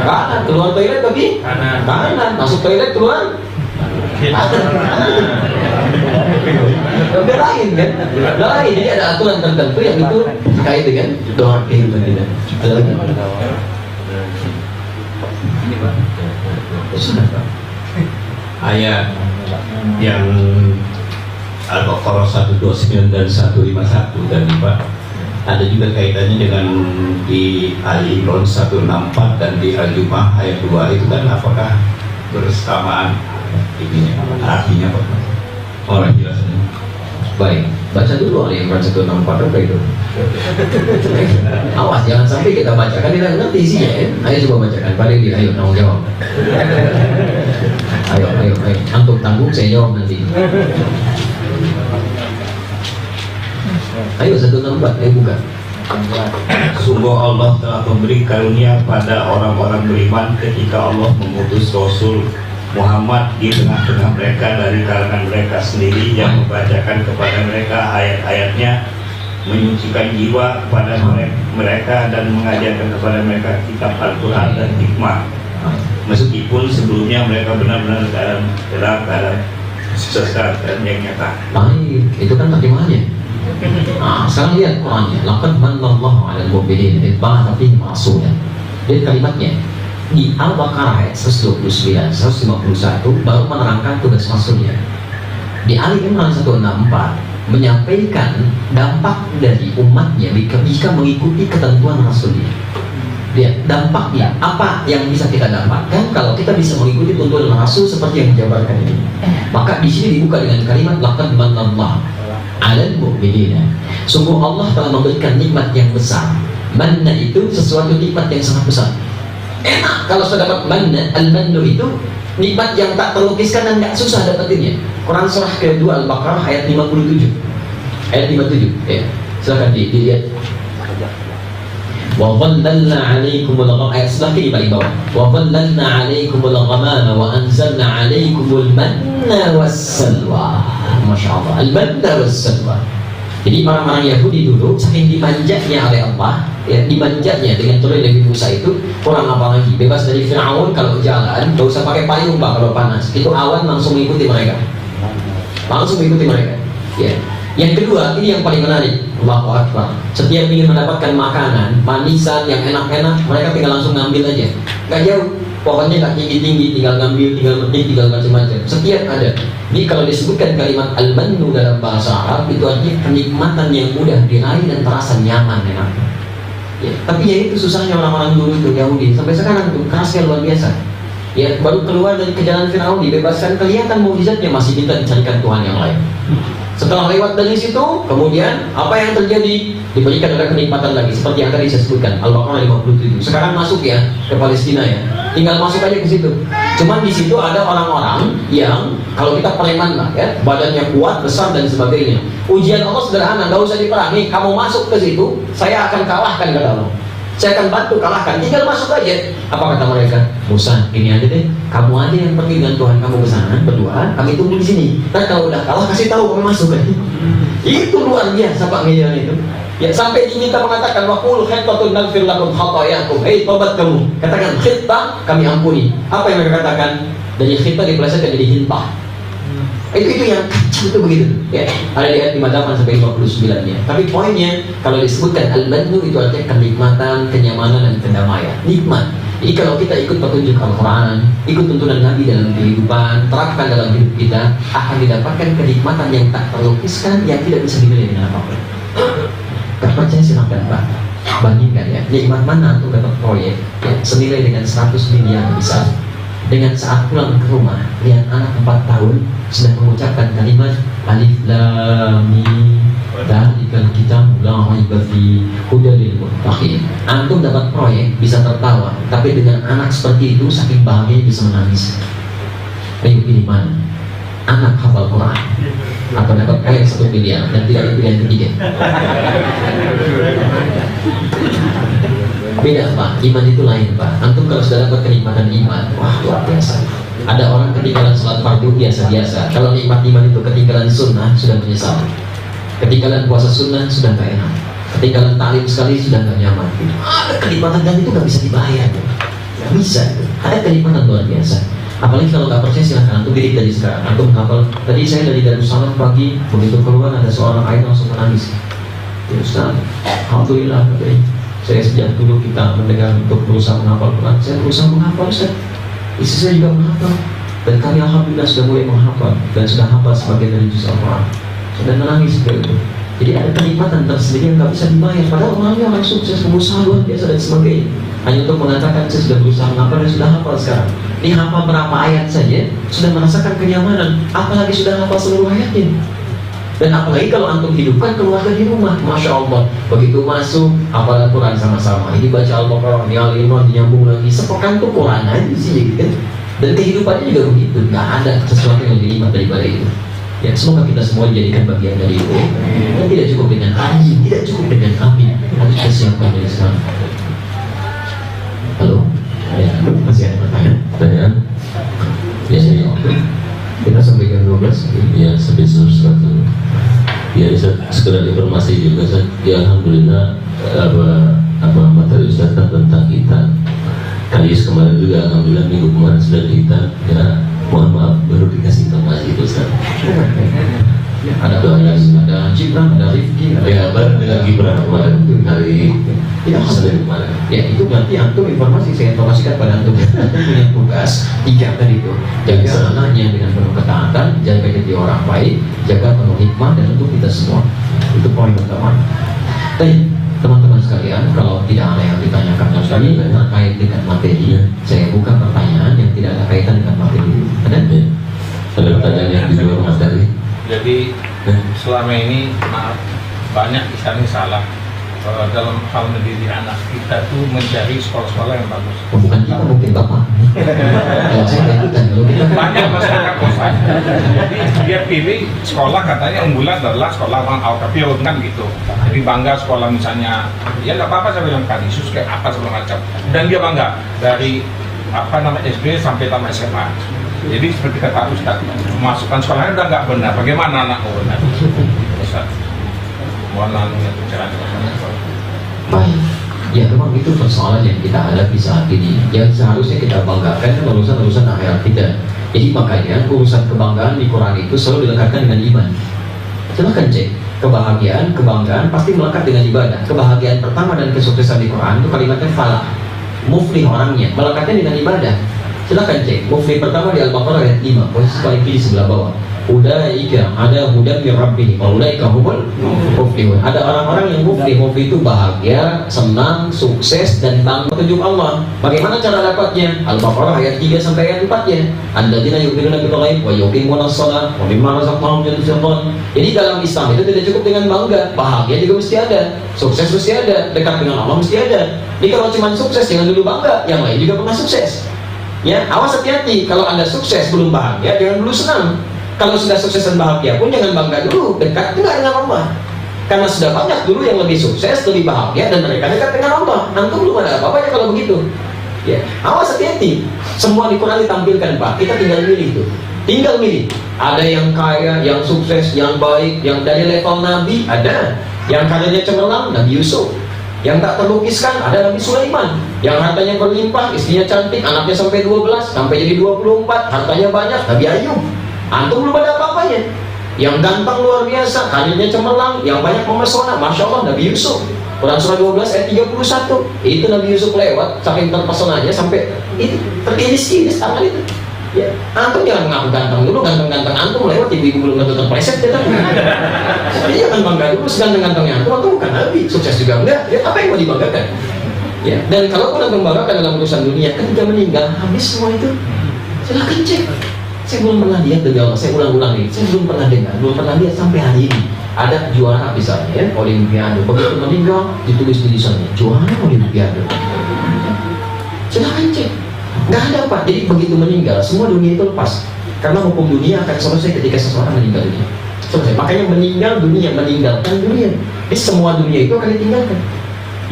kanan, keluar toilet kaki kanan. Masuk toilet keluar udah lain kan? Lain, jadi ada aturan tertentu yang itu terkait dengan doa kehidupan kita. Ada lagi? Ayat yang Al-Baqarah 129 dan 151 dan Pak, ada juga kaitannya dengan di Ali Imran 164 dan di Al-Jum'ah ayat 2 itu kan, apakah bersamaan ininya, artinya Pak? Orang jelasnya. Baik, baca dulu Ali Imran 164 apa itu? Awas jangan sampai kita bacakan tidak ngerti isinya ya. Ayo coba bacakan, Pak Dewi, ayo tanggung jawab. Ayo, antum tanggung, saya jawab nanti. Ayo 164, ayo buka. Sungguh Allah telah memberi karunia pada orang-orang beriman ketika Allah mengutus Rasul Muhammad di tengah-tengah mereka dari kalangan mereka sendiri, yang membacakan kepada mereka ayat-ayatnya, menyucikan jiwa kepada mereka dan mengajarkan kepada mereka kitab Al-Quran dan hikmah, meskipun sebelumnya mereka benar-benar dalam keadaan sesat dan yang nyata. Baik, itu kan terjemahannya. Nah, sekarang lihat Qurannya. Laqad manallahu 'alal mu'minin idh ba'atha fihim rasulan. Lihat kalimatnya. Di Al-Baqarah ayat 129, 151 baru menerangkan tugas rasulnya. Di Ali Imran 164 menyampaikan dampak dari umatnya jika mengikuti ketentuan rasulnya. Lihat dampaknya, apa yang bisa kita dapatkan kalau kita bisa mengikuti tuntunan rasul seperti yang dijabarkan ini. Maka di sini dibuka dengan kalimat laqad manallahu 'alal mu'minin. Sungguh Allah telah memberikan nikmat yang besar. Manna itu sesuatu nikmat yang sangat besar. enak kalau sudah dapat manna. Al-mannu itu nikmat yang tak terlukiskan dan nggak susah dapetinnya. Quran surah kedua Al-Baqarah ayat 57. Ayat 57. Ya, silakan dilihat. Wa dhallalna 'alaikumul ghamama, ayat sebelah kiri paling bawah. Wa dhallalna 'alaikumul ghamama wa anzalna 'alaikumul manna wassalwa. Masyaallah, al-manna wassalwa. Jadi orang-orang Yahudi dulu saking dimanjanya oleh Allah, ya, dimanjanya dengan turun Nabi Musa itu kurang apa lagi, bebas dari Fir'aun. Kalau jalan gak usah pakai payung Pak kalau panas, itu awan langsung mengikuti mereka, ya. Yang kedua, ini yang paling menarik, Allahu Akbar. Setiap ingin mendapatkan makanan, manisan yang enak-enak, mereka tinggal langsung ngambil aja, gak jauh. Pokoknya gak tinggi-tinggi, tinggal ngambil, tinggal metik, tinggal macam-macam. Setiap ada. Jadi kalau disebutkan kalimat al-mannu dalam bahasa Arab, itu artinya kenikmatan yang mudah diraih dan terasa nyaman, enak. Ya, tapi ya itu susahnya orang-orang dulu itu Yahudi. Sampai sekarang itu kerasnya luar biasa. Ya, baru keluar dari kejaran Firaun, dibebaskan, kelihatan mukjizatnya, masih kita dicarikan Tuhan yang lain. Setelah lewat dari situ, kemudian apa yang terjadi? Diberikan ada kenikmatan lagi, seperti yang tadi saya sebutkan, Al-Baqarah 57. Sekarang masuk ya ke Palestina ya, tinggal masuk aja ke situ. Cuman di situ ada orang-orang yang kalau kita preman lah ya, badannya kuat, besar dan sebagainya. Ujian Allah sederhana, nggak usah diperangi. Kamu masuk ke situ, saya akan kalahkan kata Allah. Saya akan bantu kalahkan, tinggal masuk aja. Apa kata mereka? Musa, ini aja deh, kamu aja yang pergi dengan Tuhan kamu ke sana berdua, kami tunggu di sini. Ntar kalau udah kalah kasih tahu kami masuk kan. Itu luar biasa Pak Ngejalan itu. Ya sampai diminta mengatakan waqul khittatun naghfir lakum khatayakum. Tobat kamu. Katakan khittah, kami ampuni. Apa yang mereka katakan? Dari khittah dipelesetkan jadi hintah. Itu yang kecil itu begitu ya. Ada di ayat 58 sampai 59 nya. Tapi poinnya kalau disebutkan al-mannu itu artinya kenikmatan, kenyamanan dan kedamaian. Nikmat. Jadi kalau kita ikut petunjuk Al-Quran, ikut tuntunan Nabi dalam kehidupan, terapkan dalam hidup kita, akan didapatkan kenikmatan yang tak terlukiskan, yang tidak bisa dinilai dengan apapun. Gak percaya silahkan Pak, bandingkan ya, nikmat mana untuk dapat proyek ya, senilai dengan 100 miliar besar, dengan saat pulang ke rumah lihat anak 4 tahun sedang mengucapkan kalimat alif lam mim dzalikal kitab la raiba fi hudal lil muttaqin. Antum dapat proyek bisa tertawa, tapi dengan anak seperti itu saking bahagia bisa menangis. Ayo pilih mana? Anak hafal Quran atau dapat proyek 1 miliar dan tidak ada pilihan ketiga? Beda Pak, iman itu lain Pak. Antum kalau sudah dapat kenikmatan iman, wah luar biasa. Ada orang ketinggalan sholat fardu biasa-biasa. Kalau nikmat iman itu ketinggalan sunnah sudah menyesal. Ketinggalan puasa sunnah sudah gak enak. Ketinggalan ta'lim sekali sudah gak nyaman. Ada kenikmatan dan itu gak bisa dibayar. Gak bisa. Ada kenikmatan luar biasa. Apalagi kalau gak percaya silahkan antum didik dari sekarang. Antum hafal. Tadi saya dari Darussalam pagi, begitu keluar ada seorang ayah langsung menangis. Ya Ustaz, alhamdulillah saya sejak dulu kita mendengar untuk berusaha menghafal Quran. Saya berusaha menghafal Ustaz. Istri saya juga menghafal. Dan kami alhamdulillah sudah mulai menghafal dan sudah hafal sebagian dari juz Al-Quran. Sudah menangis seperti itu. Jadi ada kenikmatan tersendiri yang nggak bisa dibayar. Padahal orangnya orang sukses, berusaha luar biasa dan sebagainya. Hanya untuk mengatakan saya sudah berusaha menghafal dan sudah hafal sekarang. Ini hafal berapa ayat saja sudah merasakan kenyamanan. Apalagi sudah hafal seluruh ayatnya. Dan apalagi kalau antum hidupkan keluarga di rumah, masya Allah. Begitu masuk, hafal Quran sama-sama. Ini baca Al-Baqarah, ini Al-Imran, dinyambung lagi. Sepekan tuh Quran aja sih, gitu kan. Dan kehidupannya juga begitu. Nggak ada sesuatu yang lebih nikmat daripada itu. Ya, semoga kita semua dijadikan bagian dari itu. Dan tidak cukup dengan amin, tidak cukup dengan amin. Harus kita siapkan dari sekarang. Halo, ya, masih ada pertanyaan? Ya, Kita sampai jam 12. ya sampai 100. Ya, sekedar informasi juga Ustaz. Ya, alhamdulillah apa materi Ustaz tentang kita. Kalius kemarin juga alhamdulillah minggu kemarin sudah kita ya, mohon maaf baru dikasih informasi itu Ustaz. Ya, ada Gibran, ada Rifki, Ya, baru dengan Gibran kemarin hari Senin kemarin. Ya, itu berarti antum informasi saya informasikan pada antum. Antum punya tugas 3 tadi itu. Jaga anaknya dengan penuh ketaatan, jaga jadi orang baik, jaga penuh hikmah dan untuk kita semua. Itu poin utama. Tapi teman-teman sekalian, kalau tidak ada yang ditanyakan lagi terkait dengan materi, saya buka pertanyaan yang tidak ada kaitan dengan materi. Ada? Ada pertanyaan yang di luar materi. Jadi selama ini maaf banyak misalnya salah dalam hal mendidik anak kita tuh mencari sekolah-sekolah yang bagus. Bukan kita, mungkin bapak. Kalau saya nggak ikutan, kalau kita Banyak masyarakat kosan. Jadi dia pilih sekolah katanya unggulan adalah sekolah orang Al-Kafirun kan gitu. Jadi bangga sekolah misalnya, ya nggak apa-apa saya bilang Kanisius kayak apa segala macam. Dan dia bangga dari SD sampai tamat SMA. Jadi seperti kata Ustaz, masukkan sekolahnya udah nggak benar. Bagaimana anak benar? Ustaz, mohon anunya pencerahan. baik. Ya memang itu persoalan yang kita hadapi saat ini. Yang seharusnya kita banggakan kan urusan-urusan akhirat kita. Jadi makanya urusan kebanggaan di Quran itu selalu dilekatkan dengan iman. Silahkan cek, kebahagiaan, kebanggaan pasti melekat dengan ibadah. Kebahagiaan pertama dan kesuksesan di Quran itu kalimatnya falah, muflih orangnya, melekatnya dengan ibadah. Silahkan cek, muflih pertama di Al-Baqarah ayat 5, posisi paling kiri sebelah bawah. Udaika ada hudan min rabbihim wa ulaika humul muflihun. Ada orang-orang yang muflih. Muflih itu bahagia, senang, sukses dan bangga petunjuk Allah. Bagaimana cara dapatnya? Al-Baqarah ayat 3 sampai ayat 4-nya. Alladzina yu'minuna bil ghaib wa yuqimuna shalah wa mimma razaqnahum yunfiqun. Jadi dalam Islam itu tidak cukup dengan bangga, bahagia juga mesti ada, sukses mesti ada, dekat dengan Allah mesti ada. Jadi kalau cuma sukses jangan dulu bangga, yang lain juga pernah sukses. Ya, awas hati-hati, kalau Anda sukses belum bahagia, jangan dulu senang. Kalau sudah sukses dan bahagia pun jangan bangga dulu, dekat juga dengan Allah. Karena sudah banyak dulu yang lebih sukses, lebih bahagia dan mereka dekat dengan Allah. Antum belum ada apa-apanya kalau begitu. Ya, awas hati-hati. Semua di Quran ditampilkan, Pak. Kita tinggal milih tuh. Tinggal milih. Ada yang kaya, yang sukses, yang baik, yang dari level Nabi ada. Yang karyanya cemerlang, Nabi Yusuf. Yang tak terlukiskan ada Nabi Sulaiman. Yang hartanya berlimpah, istrinya cantik, anaknya sampai 12, sampai jadi 24, hartanya banyak, Nabi Ayub. Antum belum ada apa-apanya. Yang ganteng luar biasa, karirnya cemerlang, yang banyak memesona, Masya Allah, Nabi Yusuf. Quran surah 12 ayat 31. Itu Nabi Yusuf lewat, saking terpesonanya sampai itu terkiris-kiris tangan itu. Ya, antum jangan mengaku ganteng dulu, ganteng-ganteng antum lewat, ibu-ibu belum tentu terpleset ya kan. Jadi jangan bangga dulu, seganteng-gantengnya antum bukan Nabi, sukses juga enggak. Ya, apa yang mau dibanggakan? Ya, dan kalau pun antum banggakan dalam urusan dunia, ketika meninggal habis semua itu. Silahkan cek. Saya belum pernah lihat dari Allah, saya ulang-ulang nih, saya belum pernah dengar, belum pernah lihat sampai hari ini. Ada juara misalnya, ya, Olimpiade, begitu meninggal ditulis di lisannya juara Olimpiade. Silahkan cek, nggak ada Pak. Jadi begitu meninggal, semua dunia itu lepas. Karena hukum dunia akan selesai ketika seseorang meninggal dunia. Selesai. Makanya meninggal dunia, meninggalkan dunia. Jadi semua dunia itu akan ditinggalkan.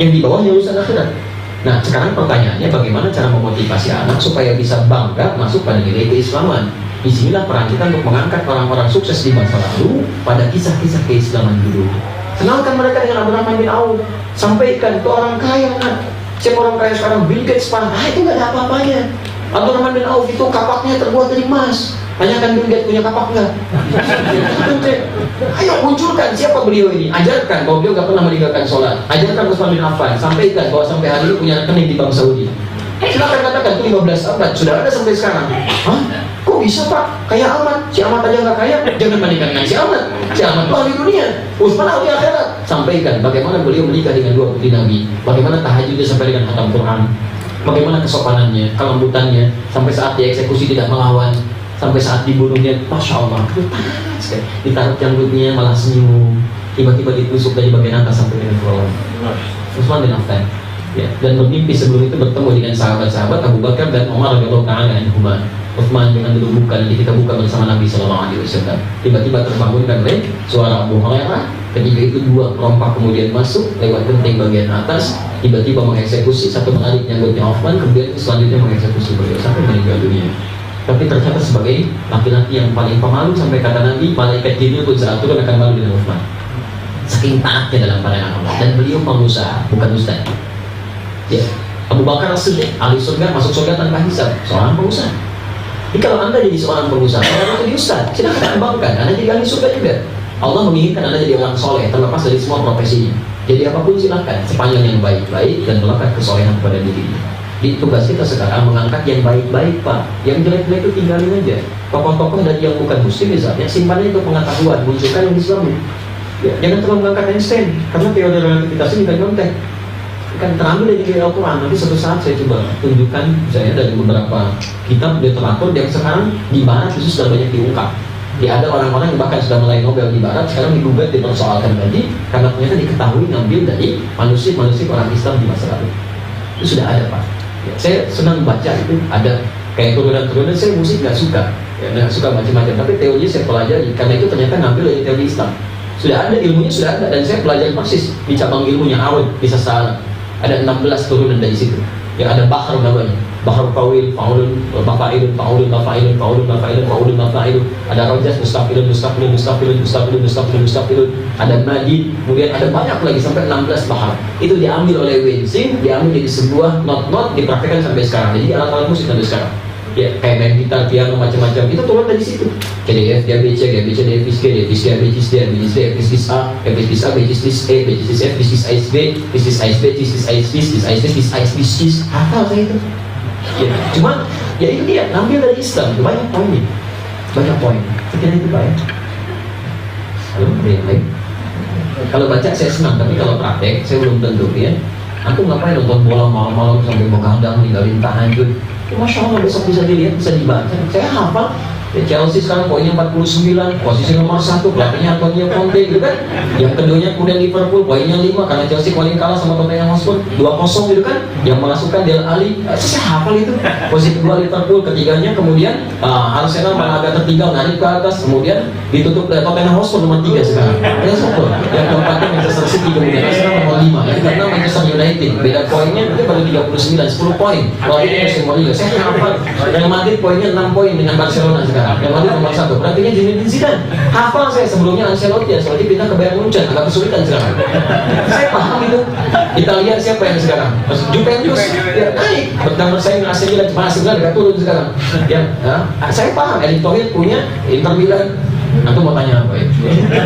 Yang di bawahnya urusan akhirat. Nah, sekarang pertanyaannya bagaimana cara memotivasi anak supaya bisa bangga masuk pada nilai keislaman. Disinilah peran kita untuk mengangkat orang-orang sukses di masa lalu pada kisah-kisah keislaman dulu. Kenalkan mereka dengan Abdurrahman bin Auf. Sampaikan ke orang kaya, kan? Siapa orang kaya sekarang? Bill Gates, Pak. Itu nggak ada apa-apanya. Abdurrahman bin Auf itu kapaknya terbuat dari emas. Tanyakan Bill Gates punya kapak nggak? Ayo munculkan siapa beliau ini. Ajarkan bahwa beliau nggak pernah meninggalkan sholat. Ajarkan Utsman bin Affan. Sampaikan bahwa sampai hari ini punya rekening di Bank Saudi. Silakan katakan itu 15 abad sudah ada sampai sekarang. Hah? Kok bisa Pak? Kayak Ahmad. Si Ahmad aja nggak kaya. Jangan bandingkan dengan si Ahmad. Si Ahmad itu ahli dunia. Utsman ahli akhirat. Sampaikan bagaimana beliau menikah dengan dua putri Nabi. Bagaimana tahajudnya sampai dengan khatam Quran. Bagaimana kesopanannya, kelembutannya, sampai saat dieksekusi tidak melawan, sampai saat dibunuhnya, Masya Allah, ditaruh janggutnya malah senyum, tiba-tiba ditusuk dari bagian atas sampai dengan bawah. Utsman bin Affan. Ya, dan bermimpi sebelum itu bertemu dengan sahabat-sahabat Abu Bakar dan Umar radhiyallahu ta'ala anhuma. Utsman dengan duduk buka, kita buka bersama Nabi sallallahu alaihi wasallam. Tiba-tiba terbangunkan oleh suara Abu Hurairah. Ketika itu dua perompak kemudian masuk lewat genteng bagian atas, tiba-tiba mengeksekusi satu menarik nyanggutnya Utsman, kemudian selanjutnya mengeksekusi beliau sampai meninggal dunia. Tapi tercatat sebagai laki-laki yang paling pemalu, sampai kata Nabi, malaikat Jibril pun saat turun akan malu dengan Utsman. Saking taatnya dalam pandangan Allah. Dan beliau pengusaha, bukan ustaz. Ya, Abu Bakar As-Siddiq, ahli surga, masuk surga tanpa hisab, seorang pengusaha. Jadi kalau Anda jadi seorang pengusaha, orang jadi ustaz, silahkan kembangkan, Anda jadi ahli surga juga. Allah menginginkan Anda jadi orang soleh, terlepas dari semua profesinya. Jadi apapun silahkan, sepanjang yang baik-baik dan melekat kesolehan kepada dirinya. Di tugas kita sekarang mengangkat yang baik-baik Pak. Yang jelek-jelek itu tinggalin aja. Tokoh-tokoh dari yang bukan muslim misalnya, simpannya untuk pengetahuan, munculkan yang Islami. Ya, jangan terlalu mengangkat Einstein, karena teori relativitas ini bukan konteks. Kan terambil dari Al-Quran. Nanti suatu saat saya coba tunjukkan saya dari beberapa kitab literatur yang sekarang di barat itu sudah banyak diungkap. Ya ada orang-orang yang bahkan sudah mulai Nobel di Barat sekarang digugat, dipersoalkan lagi karena ternyata diketahui ngambil dari manuskrip orang Islam di masa lalu. Itu sudah ada Pak. Ya, saya senang baca itu, ada kayak turunan-turunan. Saya musik nggak suka, ya, nggak suka macam-macam, tapi teorinya saya pelajari karena itu ternyata ngambil dari teori Islam. Sudah ada ilmunya, sudah ada, dan saya pelajari persis di cabang ilmunya awal di sasana. Ada 16 turunan dari situ. Ya ada Bahr namanya, Bahr Fawil, Faulun, Mafailun, Faulun, Mafailun, Faulun, Mafailun, Faulun, Mafailun. Ada Rojas, Mustafilun, Mustafilun, Mustafilun, Mustafilun, Mustafilun, Mustafilun. Ada Majid, kemudian ada banyak lagi sampai 16 Bahr. Itu diambil oleh Wenzing, diambil jadi sebuah not-not, dipraktekkan sampai sekarang. Jadi alat-alat musik sampai sekarang. Ya, kayak main gitar, piano, macam-macam, itu turun dari situ. Jadi F, dia BC, dia BC, dia FIS G, dia FIS G, dia BC D, BC D, FIS A, FIS A, BC A, BC F, BC AS B, BC AS B, BC AS B, BC AS B, BC AS B, hafal saya itu. Ya, cuma ya itu dia, ambil dari Islam, banyak poinnya, banyak poin. Sekian itu Pak ya. Halo, ada yang lain? Kalau baca saya senang, tapi kalau praktek saya belum tentu ya. Aku ngapain nonton bola malam-malam sampai begadang ninggalin tahajud? Masya Allah, besok bisa dilihat, bisa dibaca. Saya hafal. Ya, Chelsea sekarang poinnya 49, posisi nomor 1, pelatihnya Antonio Conte gitu kan. Yang keduanya kemudian Liverpool, poinnya 5 karena Chelsea paling kalah sama Tottenham Hotspur 2-0 gitu kan. Yang memasukkan Del Ali, saya hafal itu. Posisi kedua Liverpool, ketiganya kemudian Arsenal malah agak tertinggal narik ke atas, kemudian ditutup Tottenham Hotspur nomor 3 sekarang. Yang keempatnya Manchester City, kemudian Arsenal nomor 5. Yang keenam Manchester United, beda poinnya itu baru 39, 10 poin. Kalau ini musim Liga, saya hafal. Real Madrid poinnya 6 poin dengan Barcelona sekarang. Yang lalu nomor 1, berarti Zinedine Zidane. Hafal saya sebelumnya Ancelotti pindah ke Bayern Munchen, agak kesulitan sekarang. Saya paham itu. Kita lihat siapa yang sekarang. Juventus ya naik, bertambah saya AC Milan, masih agak turun sekarang. Ya, saya paham. Erick Thohir punya Inter Milan. Aku mau tanya apa ya?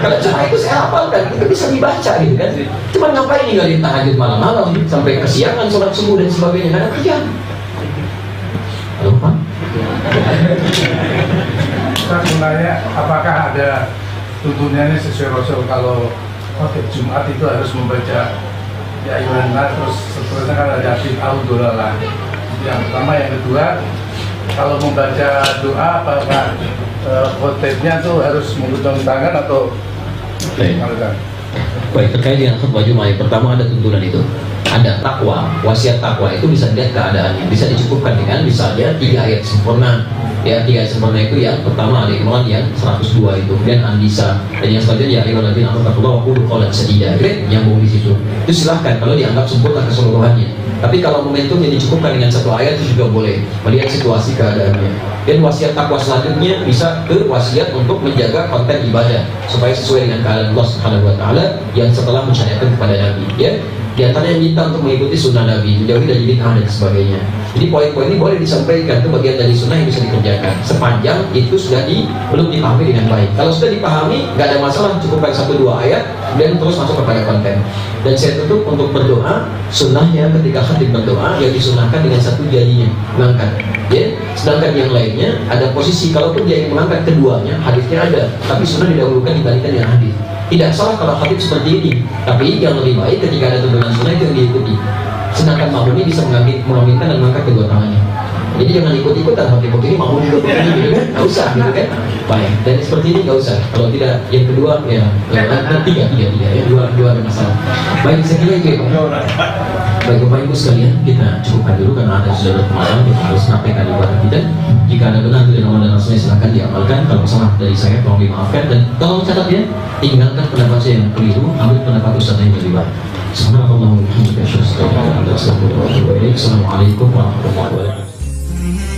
Kalau cuma itu saya hafalkan, itu bisa dibaca gitu kan. Cuma ngapain ninggalin tahajud malam-malam sampai kesiangan sholat subuh dan sebagainya, karena kerjaan. Halo Pak. Saya sebenarnya apakah ada tuntunannya sesuai Rasul kalau khotib Jumat itu harus membaca ya ayuhan terus seterusnya kan ada al-dolalah. Yang pertama, yang kedua, kalau membaca doa apakah khotibnya tuh harus menggunakan tangan atau Baik, terkait dengan khutbah Jumat, pertama ada tuntunan itu. Ada takwa, wasiat takwa itu bisa dilihat keadaannya, bisa dicukupkan dengan misalnya 3 ayat sempurna. Ya, 3 ayat sempurna itu yang pertama Ali Imran yang 102 itu, kemudian An-Nisa, dan yang selanjutnya ya ayyuhalladzina amanu taqullaha wa qulu qawlan sadida. Nyambung di situ. Itu silahkan kalau dianggap sempurna keseluruhannya. Tapi kalau momentumnya dicukupkan dengan 1 ayat itu juga boleh, melihat situasi keadaannya. Dan wasiat takwa selanjutnya bisa ke wasiat untuk menjaga konten ibadah supaya sesuai dengan keadaan Allah Subhanahu wa taala yang setelah mensyariatkan kepada Nabi, ya. Di antara yang minta untuk mengikuti sunnah Nabi, menjauhi dari bid'ah dan sebagainya. Jadi poin-poin ini boleh disampaikan, itu bagian dari sunnah yang bisa dikerjakan sepanjang itu sudah belum dipahami dengan baik. Kalau sudah dipahami, nggak ada masalah, cukupkan 1-2 ayat dan terus masuk kepada konten. Dan saya tutup untuk berdoa, sunnahnya ketika khatib berdoa yang disunahkan dengan 1 jarinya mengangkat. Ya, sedangkan yang lainnya ada posisi kalaupun dia yang mengangkat keduanya, hadisnya ada, tapi sunnah didahulukan dibandingkan dengan hadis. Tidak salah kalau khatib seperti ini, tapi yang lebih baik ketika ada tuntunan sunnah itu yang diikuti. Sedangkan makmum ini bisa mengaminkan dan mengangkat kedua tangannya. Jadi jangan ikut-ikutan khatib ini makmum ikut begini gitu kan, nggak usah gitu kan. Baik, dan seperti ini nggak usah. Kalau tidak, yang kedua ya tiga ya, dua ada masalah. Baik, saya kira itu ya Pak. Baik Bapak Ibu sekalian, kita cukupkan dulu karena ada sudah berkemarin, kita harus sampaikan ibadah kita. Jika ada benar dari Allah dan Rasulnya silahkan diamalkan. Kalau salah dari saya tolong dimaafkan, dan tolong catat ya, tinggalkan pendapat saya yang keliru, ambil pendapat Ustaz yang lebih baik. Subhanallah wa bihamdihi asyhadu an la ilaha illa anta astaghfiruka wa atubu ilaik. Assalamualaikum warahmatullahi wabarakatuh.